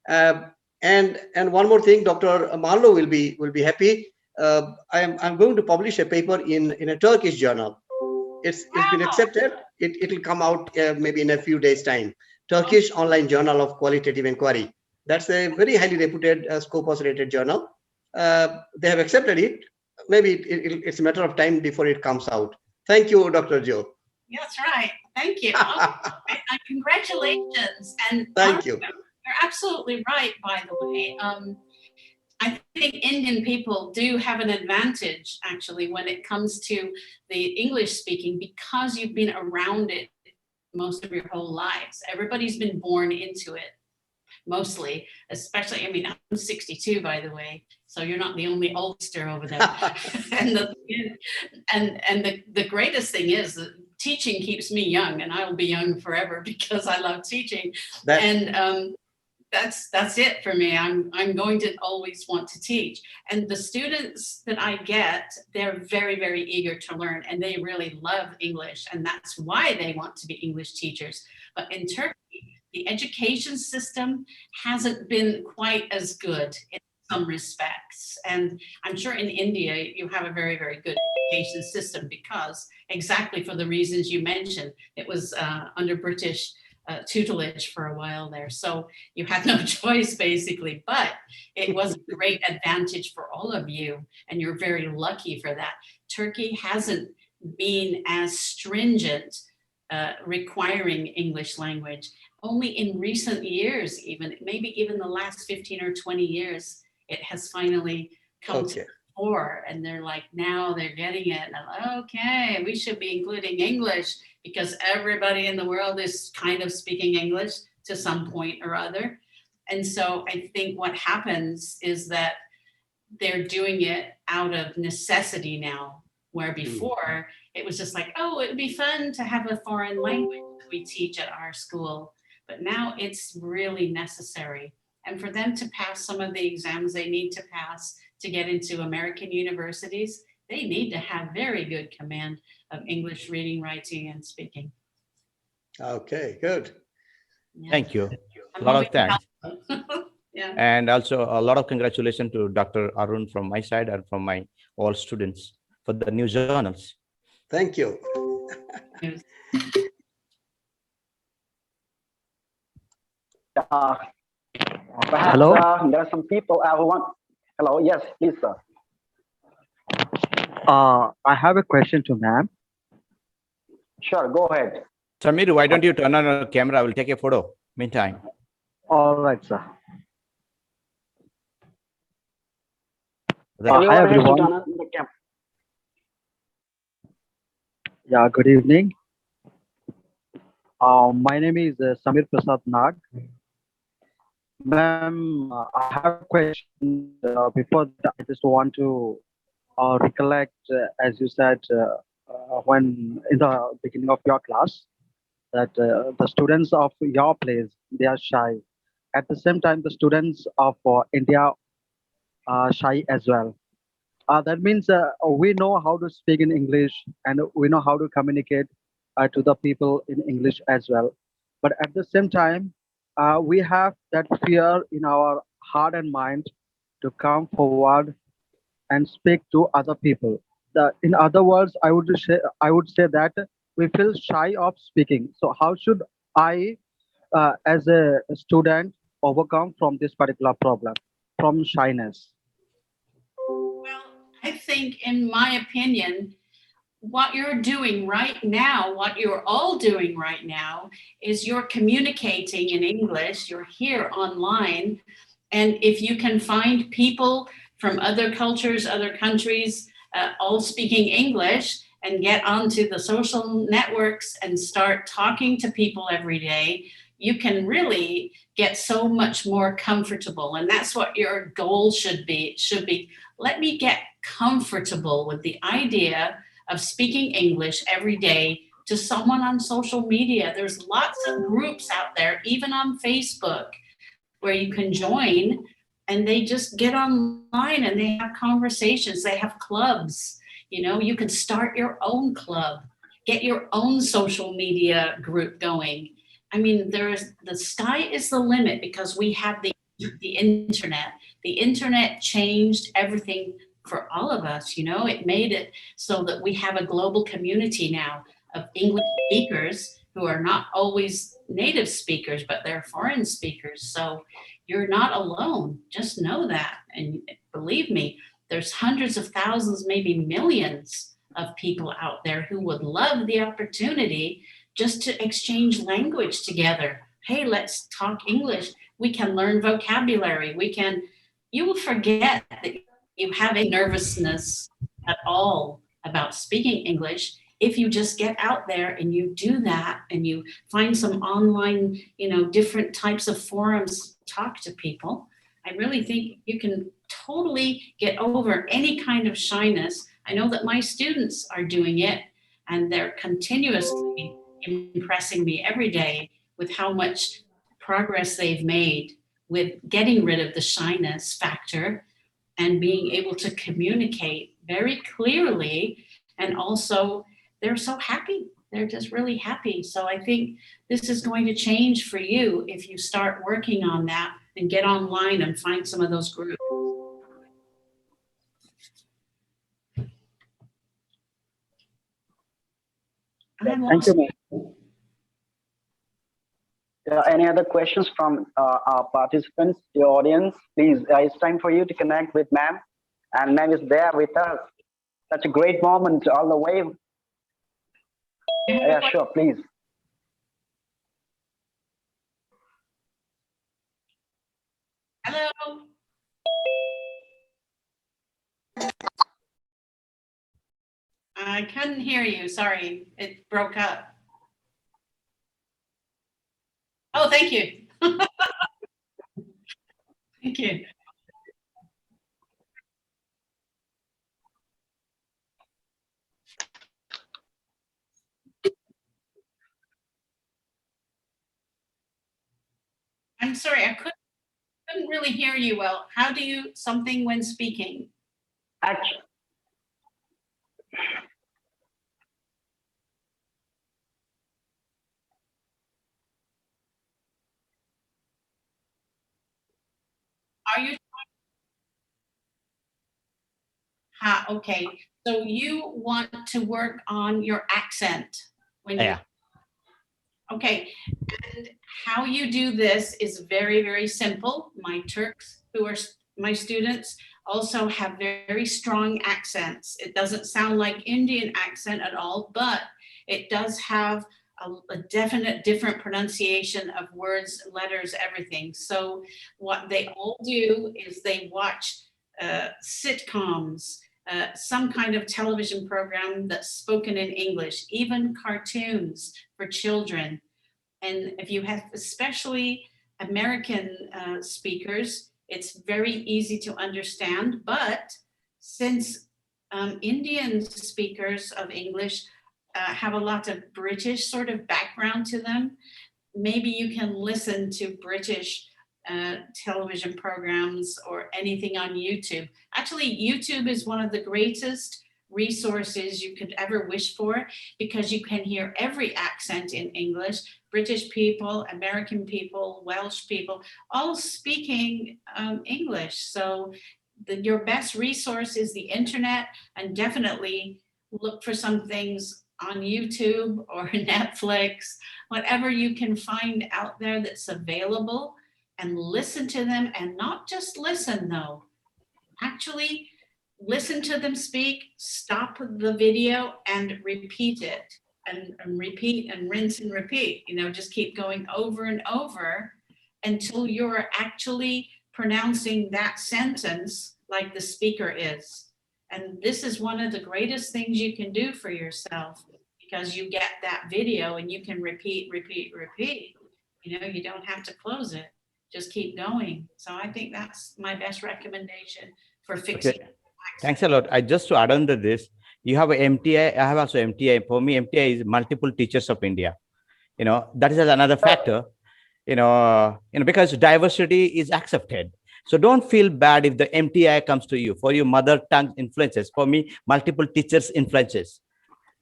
And one more thing, Dr. Marlowe will be happy. I'm going to publish a paper in a Turkish journal. It's been accepted. It will come out maybe in a few days' time. Turkish Online Journal of Qualitative Inquiry. That's a very highly reputed Scopus rated journal. They have accepted it. Maybe it's a matter of time before it comes out. Thank you, Dr. Jeo. That's right. Thank you. Congratulations. And thank you. You're absolutely right, by the way. I think Indian people do have an advantage, actually, when it comes to the English speaking, because you've been around it most of your whole lives. Everybody's been born into it, mostly, especially, I mean, I'm 62, by the way, so you're not the only oldster over there. and the greatest thing is that teaching keeps me young, and I will be young forever because I love teaching. That's it for me. I'm going to always want to teach. And the students that I get, they're very, very eager to learn, and they really love English, and that's why they want to be English teachers. But in Turkey, the education system hasn't been quite as good in some respects. And I'm sure in India, you have a very, very good education system because exactly for the reasons you mentioned, it was under British tutelage for a while there. So you had no choice basically, but it was a great advantage for all of you. And you're very lucky for that. Turkey hasn't been as stringent requiring English language. Only in recent years, even maybe even the last 15 or 20 years, it has finally come to the fore. And they're like, now they're getting it. And I'm like, okay, we should be including English because everybody in the world is kind of speaking English to some point or other. And so I think what happens is that they're doing it out of necessity now, where before it was just like, oh, it'd be fun to have a foreign language we teach at our school. But now it's really necessary. And for them to pass some of the exams they need to pass to get into American universities, they need to have very good command of English reading, writing, and speaking. Okay, good. Yeah. Thank you. A lot of thanks. Yeah. And also a lot of congratulations to Dr. Arun from my side and from my all students for the new journals. Thank you. Uh, Perhaps Hello. there are some people who want. Hello, yes, please, sir. I have a question to ma'am. Sure, go ahead. Samir, why don't you turn on your camera? I will take a photo. Meantime. All right, sir. Right. Everyone has to everyone. turn on the camera. Yeah, good evening. My name is Samir Prasad Nag. Ma'am, I have a question. Before that, I just want to recollect, as you said, when in the beginning of your class, that the students of your place, they are shy. At the same time, the students of India are shy as well. That means we know how to speak in English and we know how to communicate to the people in English as well. But at the same time, we have that fear in our heart and mind to come forward and speak to other people. In other words, I would say that we feel shy of speaking. So how should I, as a student, overcome from this particular problem, from shyness? Well, I think, in my opinion, what you're doing right now, what you're all doing right now, is you're communicating in English. You're here online. And if you can find people from other cultures, other countries, all speaking English, and get onto the social networks and start talking to people every day, you can really get so much more comfortable. And that's what your goal should be. It should be, let me get comfortable with the idea of speaking English every day to someone on social media. There's lots of groups out there, even on Facebook, where you can join, and they just get online and they have conversations. They have clubs. You know, you can start your own club, get your own social media group going. I mean, the sky is the limit, because we have the internet. The internet changed everything for all of us. You know, it made it so that we have a global community now of English speakers who are not always native speakers, but they're foreign speakers. So you're not alone. Just know that. And believe me, there's hundreds of thousands, maybe millions of people out there who would love the opportunity just to exchange language together. Hey, let's talk English. We can learn vocabulary. You will forget that you have a nervousness at all about speaking English if you just get out there and you do that, and you find some online, different types of forums to talk to people. I really think you can totally get over any kind of shyness. I know that my students are doing it, and they're continuously impressing me every day with how much progress they've made with getting rid of the shyness factor and being able to communicate very clearly. And also, they're so happy. They're just really happy. So I think this is going to change for you if you start working on that and get online and find some of those groups. Thank you, ma'am. Any other questions from our participants, the audience? Please, it's time for you to connect with ma'am. And ma'am is there with us. Such a great moment all the way. Yeah, sure, please. Hello. I couldn't hear you. Sorry, it broke up. Oh, thank you. Thank you. I'm sorry, I couldn't really hear you well. How do you something when speaking? Actually, Are you? Okay. So you want to work on your accent when you. Yeah. Okay. And how you do this is very, very simple. My Turks, who are my students, also have very strong accents. It doesn't sound like Indian accent at all, but it does have a definite different pronunciation of words, letters, everything. So what they all do is they watch sitcoms, some kind of television program that's spoken in English, even cartoons for children. And if you have especially American speakers, it's very easy to understand. But since Indian speakers of English have a lot of British sort of background to them, maybe you can listen to British television programs or anything on YouTube. Actually, YouTube is one of the greatest resources you could ever wish for, because you can hear every accent in English, British people, American people, Welsh people, all speaking English. So your best resource is the internet, and definitely look for some things on YouTube or Netflix, whatever you can find out there that's available, and listen to them. And not just listen though, actually listen to them speak, stop the video and repeat it, and repeat and rinse and repeat, just keep going over and over until you're actually pronouncing that sentence like the speaker is. And this is one of the greatest things you can do for yourself, because you get that video and you can repeat. You don't have to close it. Just keep going. So I think that's my best recommendation for fixing. Okay. Thanks a lot. I just to add on to this, you have a MTI. I have also MTI. For me, MTI is multiple teachers of India. That is another factor. Because diversity is accepted. So don't feel bad if the MTI comes to you for your mother tongue influences. For me, multiple teachers influences.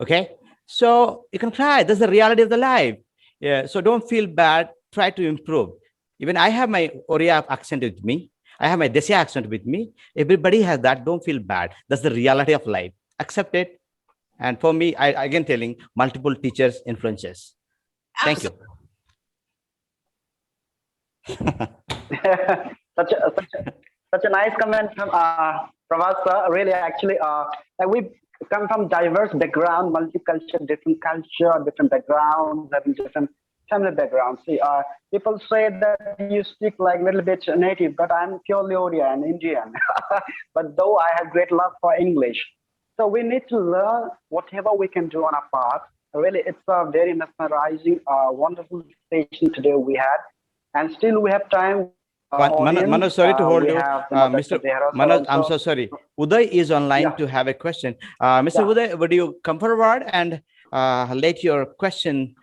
Okay, so you can try. That's the reality of the life. Yeah. So don't feel bad. Try to improve. Even I have my Oriya accent with me. I have my Desi accent with me. Everybody has that. Don't feel bad. That's the reality of life. Accept it. And for me, I again telling multiple teachers influences. Thank you. such a nice comment from us, sir. Really, actually, we come from diverse background, multicultural, different culture, different backgrounds, having different family backgrounds. See, people say that you speak like a little bit native, but I'm purely Odia and Indian. But though I have great love for English, so we need to learn whatever we can do on our part. Really, it's a very mesmerizing, wonderful station today we had, and still we have time. Manoj, sorry to hold you. Mr. Manoj, I'm so sorry. Uday is online to have a question. Mr. Uday, would you come forward and let your question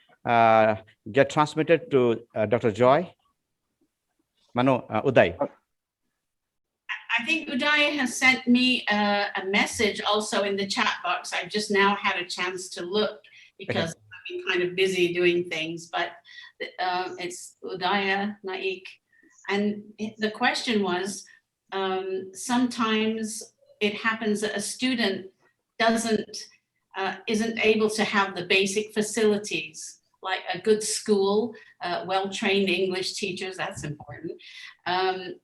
get transmitted to Dr. Joy? Uday. I think Uday has sent me a message also in the chat box. I've just now had a chance to look, because I've been kind of busy doing things, but it's Udaya Naik. And the question was, sometimes it happens that a student isn't able to have the basic facilities, like a good school, well-trained English teachers, that's important,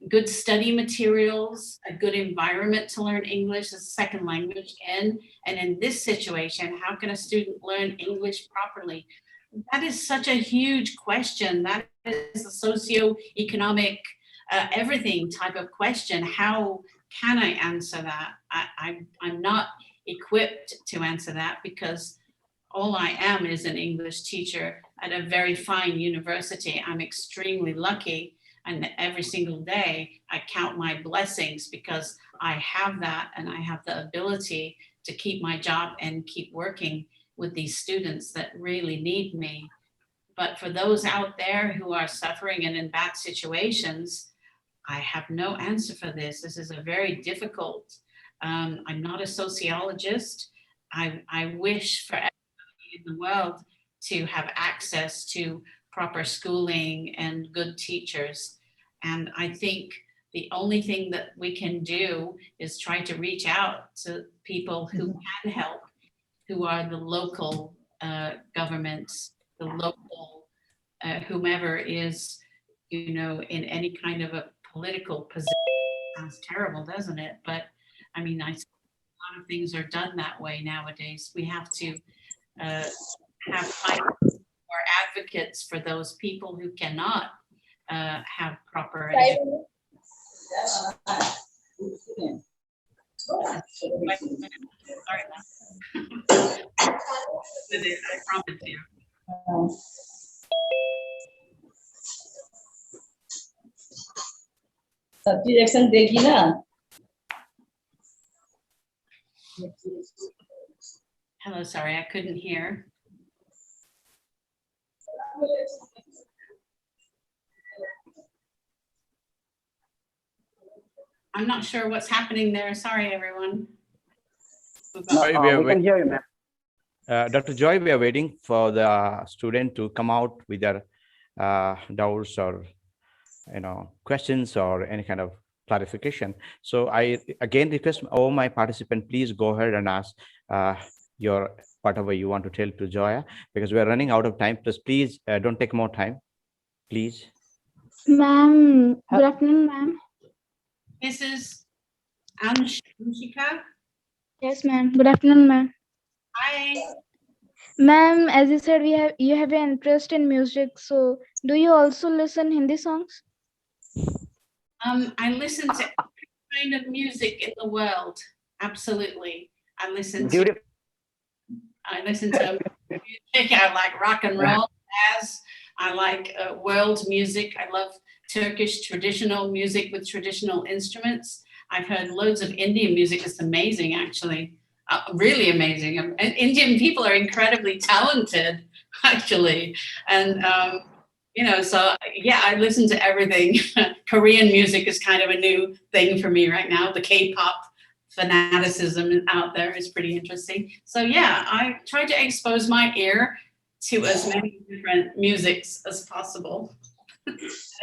good study materials, a good environment to learn English as a second language in. And in this situation, how can a student learn English properly? That is such a huge question. That is a socio-economic, everything type of question. How can I answer that? I'm not equipped to answer that, because all I am is an English teacher at a very fine university. I'm extremely lucky, and every single day I count my blessings, because I have that, and I have the ability to keep my job and keep working with these students that really need me. But for those out there who are suffering and in bad situations, I have no answer for this. This is a very difficult, I'm not a sociologist. I wish for everybody in the world to have access to proper schooling and good teachers. And I think the only thing that we can do is try to reach out to people who can help, who are the local governments, the local whomever is, you know, in any kind of a political position. Sounds terrible, doesn't it? But I mean, a lot of things are done that way nowadays. We have to have more advocates for those people who cannot have proper education. Sorry, I promise you. सब्जी reaction देगी ना. Hello, sorry, I couldn't hear. I'm not sure what's happening there. Sorry, everyone. Sorry, we can hear you, ma'am. Dr. Joy, we are waiting for the student to come out with their doubts or questions or any kind of clarification. So I again request all my participants, please go ahead and ask your whatever you want to tell to Joya, because we are running out of time. Please don't take more time, please. Ma'am, good afternoon, ma'am. This is Anshika. Yes, ma'am. Good afternoon, ma'am. Hi. Ma'am, as you said, you have an interest in music. So, do you also listen Hindi songs? I listen to every kind of music in the world. Absolutely. I listen Beautiful. to music. I like rock and roll, jazz. I like world music. I love Turkish traditional music with traditional instruments. I've heard loads of Indian music. It's amazing, actually. Really amazing. And Indian people are incredibly talented, actually. And, so yeah, I listen to everything. Korean music is kind of a new thing for me right now. The K-pop fanaticism out there is pretty interesting. So yeah, I try to expose my ear to as many different musics as possible.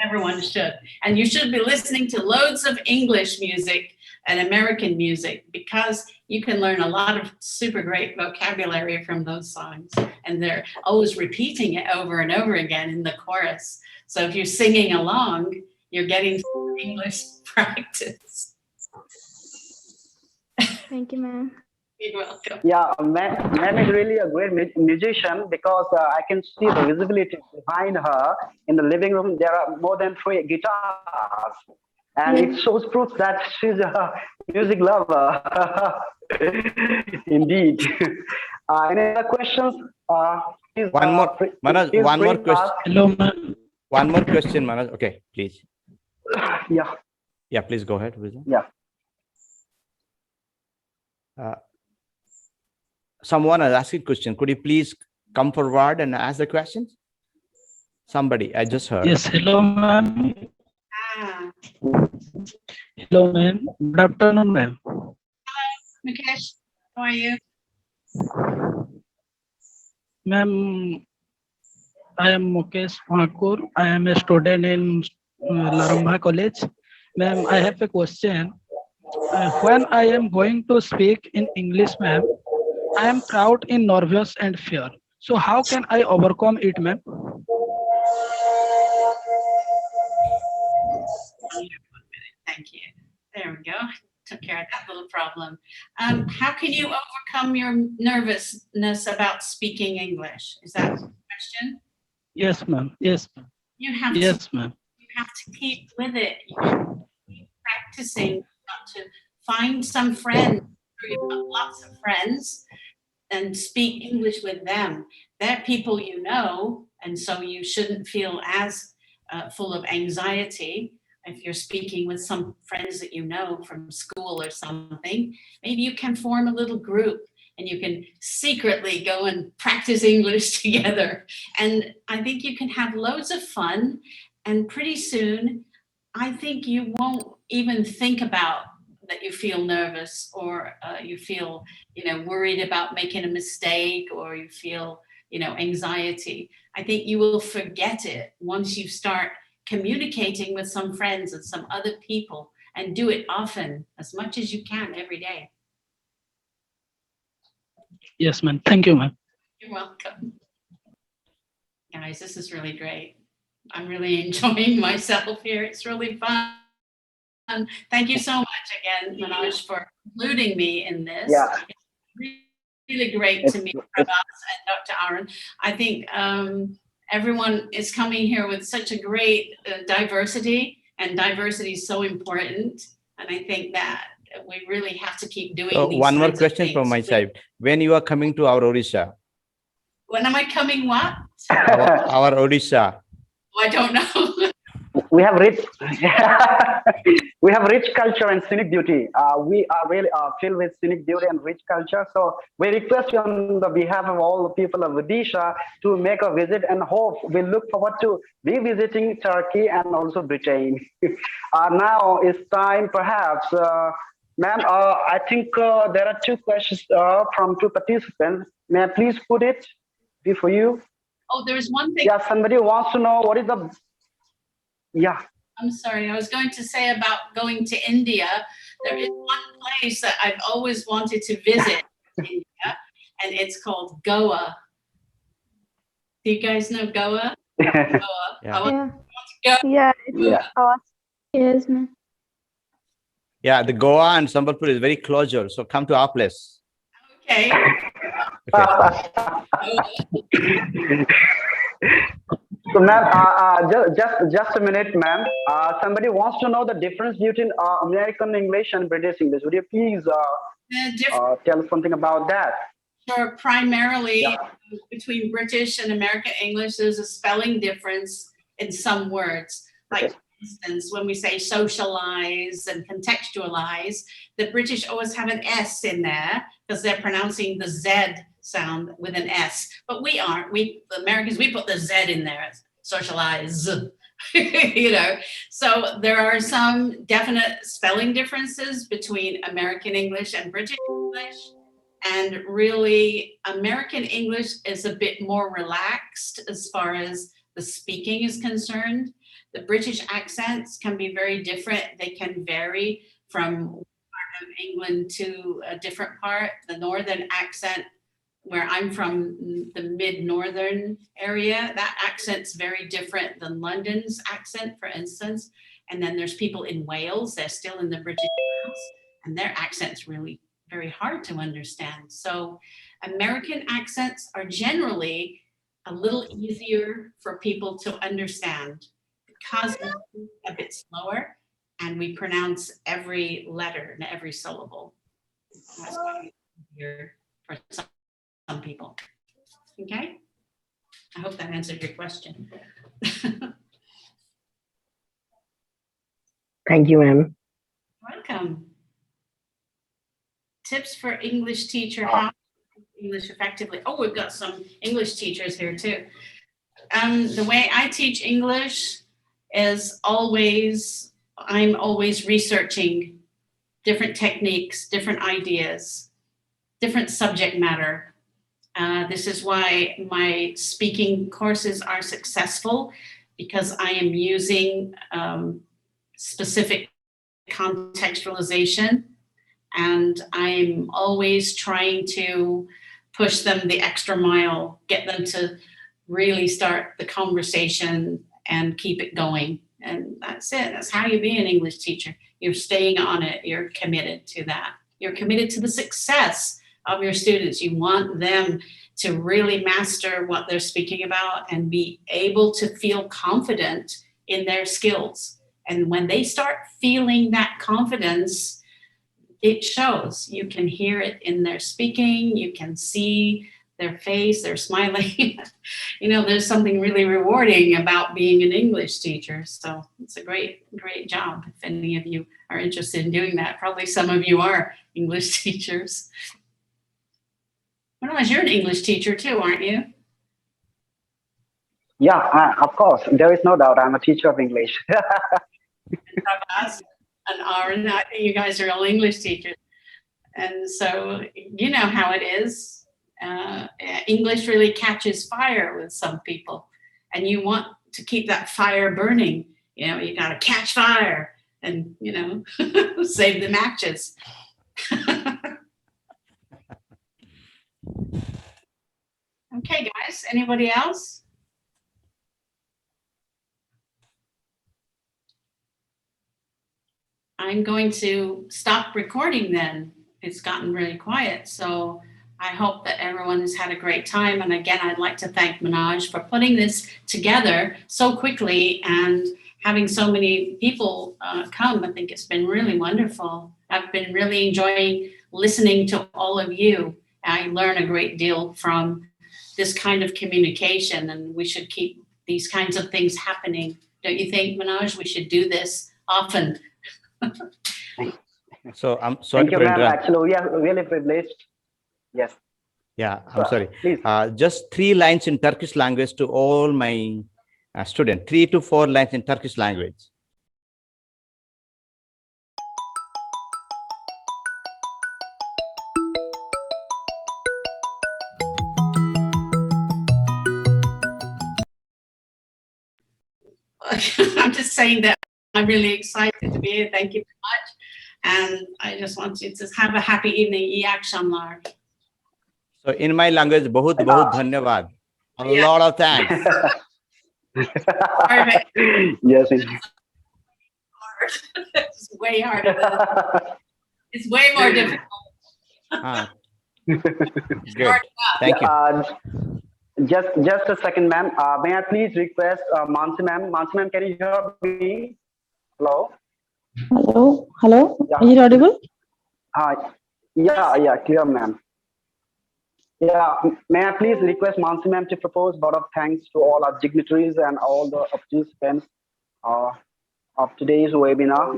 Everyone should. And you should be listening to loads of English music and American music, because you can learn a lot of super great vocabulary from those songs. And they're always repeating it over and over again in the chorus. So if you're singing along, you're getting English practice. Thank you, ma'am. You're welcome. Yeah, ma'am is really a great musician, because I can see the visibility behind her in the living room. There are more than 3 guitars, and it shows proof that she's a music lover. Indeed. Any other questions? Please, One more, Manoj, feel one free more to question. ask. Hello, ma'am. One more question, Manoj. Okay, please. Yeah. Yeah, please go ahead. Wisdom. Yeah. Someone is asking a question. Could you please come forward and ask the question? Somebody, I just heard. Yes, hello, ma'am. Ah, Hello, ma'am. Good afternoon, ma'am. Mukesh, how are you? Ma'am, I am Mukesh Thakur. I am a student in Laramba College. Ma'am, I have a question. When I am going to speak in English, ma'am, I am proud, in nervous and fear. So how can I overcome it, ma'am? Thank you. There we go. Took care of that little problem. How can you overcome your nervousness about speaking English? Is that the question? Yes, ma'am. Yes, ma'am. You have Yes, ma'am. you have to keep with it. You have to keep practicing. You've got to find some friends. You've got lots of friends, and speak English with them. They're people you know, and so you shouldn't feel as full of anxiety. If you're speaking with some friends that you know from school or something, maybe you can form a little group and you can secretly go and practice English together. And I think you can have loads of fun. And pretty soon, I think you won't even think about that you feel nervous, or you feel, worried about making a mistake, or you feel, anxiety. I think you will forget it once you start communicating with some friends and some other people, and do it often, as much as you can every day. Yes, ma'am. Thank you, ma'am. You're welcome. Guys, this is really great. I'm really enjoying myself here. It's really fun. Thank you so much again, Manoj, for including me in this. Yeah. It's really great to meet Prabhas and Dr. Aaron. I think everyone is coming here with such a great diversity, and diversity is so important. And I think that we really have to keep doing these one more kinds of question from things. my side. When you are coming to our Odisha? When am I coming what? Our Odisha. Oh, I don't know. We have rich, we have rich culture and scenic beauty. We are really filled with scenic beauty and rich culture. So we request you on the behalf of all the people of Odisha to make a visit, and hope we look forward to revisiting Turkey and also Britain. Now it's time, perhaps, ma'am. I think there are two questions from two participants. May I please put it before you? Oh, there's one thing. Yeah, somebody wants to know what is the. Yeah. I'm sorry, I was going to say about going to India. There is one place that I've always wanted to visit in India, and it's called Goa. Do you guys know Goa? Goa. Yeah. I want Yeah. to go. Yeah. Yeah. Yes, ma'am. Yeah, the Goa and Sambalpur is very closer. So come to our place. Okay. So, ma'am, just a minute, ma'am. Somebody wants to know the difference between American English and British English. Would you please The difference tell us something about that? are primarily Yeah. between British and American English. There's a spelling difference in some words. Like, Okay. for instance, when we say socialize and contextualize, the British always have an S in there because they're pronouncing the Z sound with an S. But we aren't. The Americans, we put the Z in there, socialize. You know, so there are some definite spelling differences between American English and British English. And really, American English is a bit more relaxed as far as the speaking is concerned. The British accents can be very different. They can vary from one part of England to a different part. The northern accent, where I'm from, the mid-northern area, that accent's very different than London's accent, for instance. And then there's people in Wales, they're still in the British Isles, and their accent's really very hard to understand. So American accents are generally a little easier for people to understand because we speak a bit slower and we pronounce every letter and every syllable. That's why it's easier for some people. Okay? I hope that answered your question. Thank you, ma'am. Welcome. Tips for English teacher, how to speak English effectively. Oh, we've got some English teachers here too. The way I teach English is I'm always researching different techniques, different ideas, different subject matter. This is why my speaking courses are successful, because I am using specific contextualization, and I'm always trying to push them the extra mile, get them to really start the conversation and keep it going. And that's it. That's how you be an English teacher. You're staying on it. You're committed to that. You're committed to the success of your students. You want them to really master what they're speaking about and be able to feel confident in their skills. And when they start feeling that confidence, it shows. You can hear it in their speaking. You can see their face, they're smiling. You know, there's something really rewarding about being an English teacher. So it's a great, great job. If any of you are interested in doing that, probably some of you are English teachers. Otherwise, you're an English teacher too, aren't you? Yeah, of course. There is no doubt. I'm a teacher of English. And Aaron, I think you guys are all English teachers. And so you know how it is. English really catches fire with some people, and you want to keep that fire burning. You know, you got to catch fire and, you know, save the matches. Okay, guys, anybody else? I'm going to stop recording then. It's gotten really quiet. So I hope that everyone has had a great time. And again, I'd like to thank Manoj for putting this together so quickly and having so many people come. I think it's been really wonderful. I've been really enjoying listening to all of you. I learn a great deal from this kind of communication, and we should keep these kinds of things happening. Don't you think, Manoj? We should do this often. So I'm sorry Thank you, for ma'am. interrupt. Actually, we are really privileged. Yes. Yeah, I'm sorry. Please. Just 3 lines in Turkish language to all my students. 3 to 4 lines in Turkish language. I'm just saying that I'm really excited to be here. Thank you very much. And I just want you to have a happy evening. İyi akşamlar. So in my language, बहुत बहुत धन्यवाद. A lot of thanks. Yes. It's way harder. It's way more difficult. Good. Thank you. Just a second, ma'am. May I please request Mansi ma'am? Mansi ma'am, can you hear me? Hello? Hello? Hello? Yeah. Is it audible? Yeah, clear, ma'am. Yeah, may I please request Mansi ma'am to propose a lot of thanks to all our dignitaries and all the participants of today's webinar.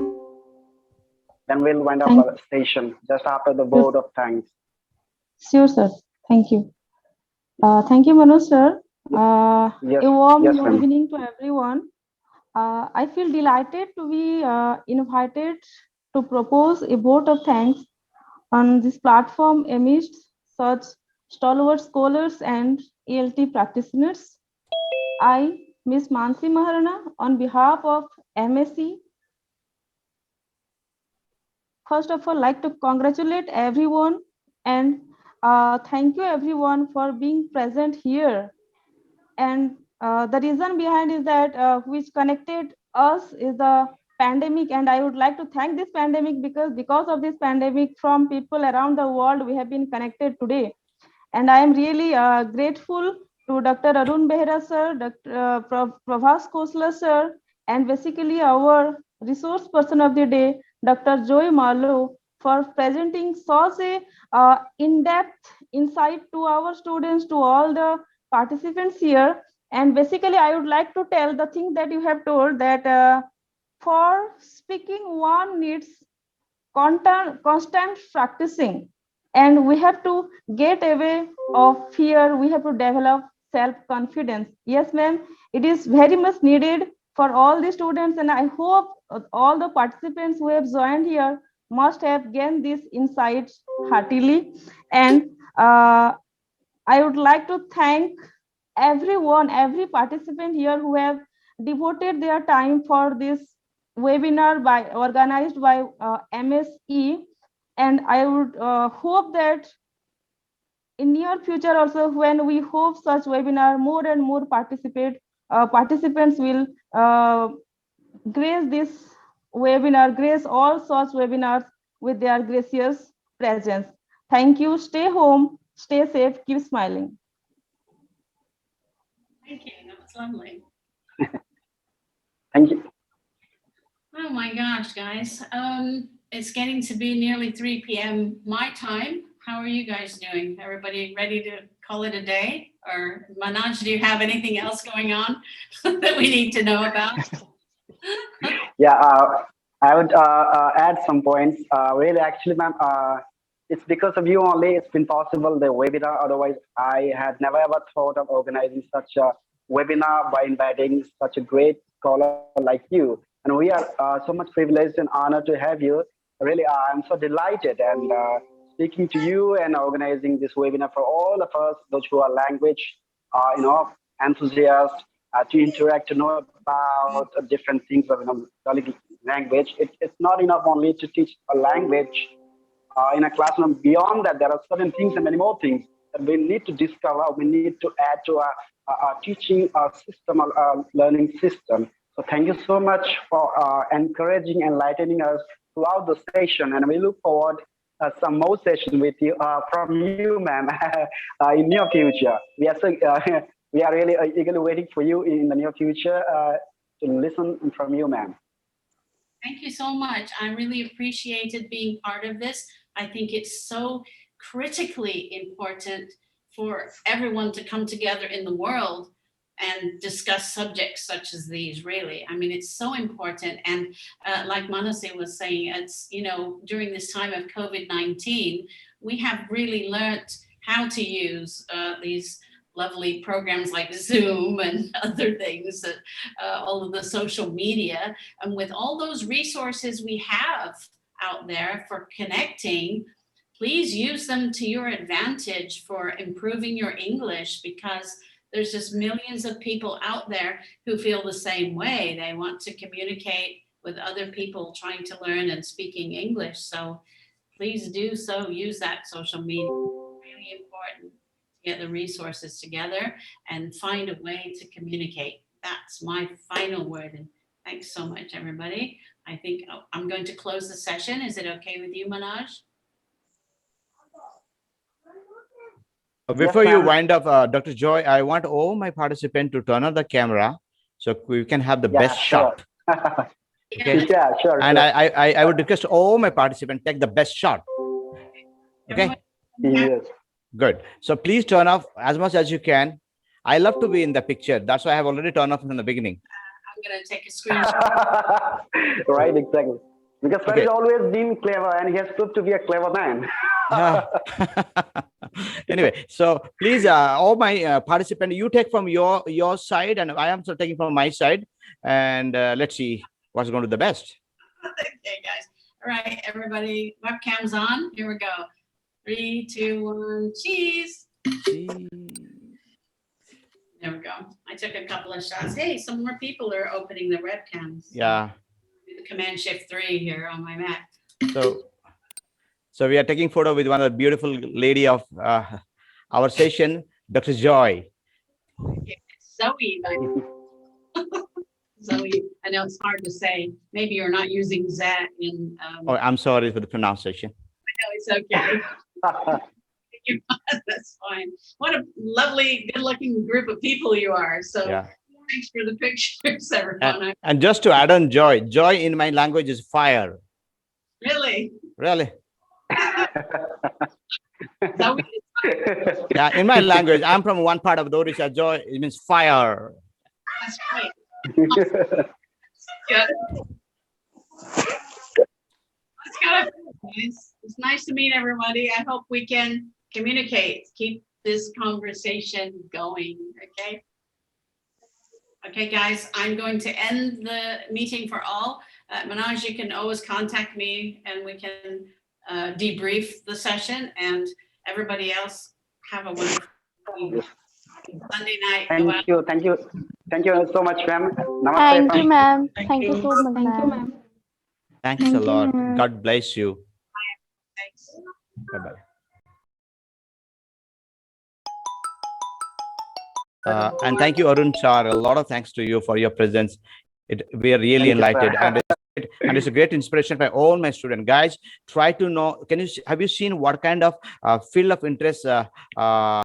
Then we'll wind up our session just after the vote of thanks. Sure, sir. Thank you. Thank you, Manoj, sir. Yes, A warm yes, good ma'am. evening to everyone. I feel delighted to be invited to propose a vote of thanks on this platform amidst such stalwart scholars and ELT practitioners. I, Ms. Mansi Maharana, on behalf of MSE, first of all, like to congratulate everyone and thank you everyone for being present here. And the reason behind is that which connected us is the pandemic, and I would like to thank this pandemic because of this pandemic from people around the world we have been connected today. And I am really grateful to Dr. Arun Behra sir, Dr. Prabhas Khosla sir, and basically our resource person of the day, Dr.Jeo Marlowe, for presenting such a in-depth insight to our students, to all the participants here. And basically, I would like to tell the thing that you have told that for speaking, one needs constant practicing, and we have to get away of fear. We have to develop self-confidence. Yes, ma'am, it is very much needed for all the students, and I hope all the participants who have joined here must have gained these insights heartily. And I would like to thank everyone, every participant here who have devoted their time for this webinar organized by MSE. And I would hope that in near future also, when we hope such webinar, more and more participants will grace this webinar, grace all such webinars with their gracious presence. Thank you. Stay home, stay safe, keep smiling. Thank you. That was lovely. Thank you. Oh my gosh, guys. It's getting to be nearly 3 p.m. my time. How are you guys doing? Everybody ready to call it a day? Or Manoj, do you have anything else going on that we need to know about? Yeah, I would add some points. Really, actually, ma'am, it's because of you only it's been possible, the webinar. Otherwise, I had never ever thought of organizing such a webinar by inviting such a great scholar like you. And we are so much privileged and honored to have you. Really, I'm so delighted and speaking to you and organizing this webinar for all of us, those who are language, enthusiasts, to interact, to know about different things of language. It's not enough only to teach a language in a classroom. Beyond that, there are certain things and many more things that we need to discover. We need to add to our teaching system, our learning system. So thank you so much for encouraging, enlightening us throughout the session, and we look forward some more session with you from you, ma'am, in near future. We are so we are really eagerly waiting for you in the near future to listen from you, ma'am. Thank you so much. I really appreciated being part of this. I think it's so critically important for everyone to come together in the world and discuss subjects such as these, really. I mean, it's so important. And like Manase was saying, it's, you know, during this time of COVID-19, we have really learned how to use these lovely programs like Zoom and other things, all of the social media. And with all those resources we have out there for connecting, please use them to your advantage for improving your English, because there's just millions of people out there who feel the same way. They want to communicate with other people trying to learn and speaking English. So please do so, use that social media. It's really important to get the resources together and find a way to communicate. That's my final word. And thanks so much, everybody. I think I'm going to close the session. Is it okay with you, Manoj? Before Yes, you ma'am. wind up, Dr. Joy, I want all my participants to turn on the camera so we can have the Yeah, best sure. shot. Okay. Yeah, sure. And sure. I would request all my participants take the best shot. Okay. Yes. Good. So please turn off as much as you can. I love to be in the picture. That's why I have already turned off from the beginning. I'm going to take a screenshot. Right, exactly. Because Fred Okay. has always been clever, and he has proved to be a clever man. Anyway, so please, all my participants, you take from your side, and I am also taking from my side, and let's see what's going to be the best. Okay, guys. All right, everybody, webcams on. Here we go. 3, 2, 1, cheese. There we go. I took a couple of shots. Hey, some more people are opening the webcams. Yeah. The Command Shift 3 here on my Mac. So we are taking photo with one of the beautiful lady of our session, Dr. Joy. Zoe. Zoe, I know it's hard to say. Maybe you're not using that in. Oh, I'm sorry for the pronunciation. I know it's okay. That's fine. What a lovely, good-looking group of people you are. So yeah. Thanks for the pictures, everyone. And just to add on joy, joy in my language is fire. Really? Really? Yeah, in my language, I'm from one part of the Odisha. Joy, it means fire. That's great. Good. That's good. It's nice to meet everybody. I hope we can communicate, keep this conversation going. Okay. Okay, guys, I'm going to end the meeting for all. Manoj, you can always contact me and we can debrief the session, and everybody else have a wonderful Sunday night. Thank you. Thank you. Thank you so much, ma'am. Thank you, ma'am. Thank you so much, Thank you, ma'am. Thanks a lot. God bless you. Thanks. Bye-bye. And thank you, Arun Char. A lot of thanks to you for your presence. We are really enlightened, and it's a great inspiration for all my students. Guys, try to know. Have you seen what kind of field of interest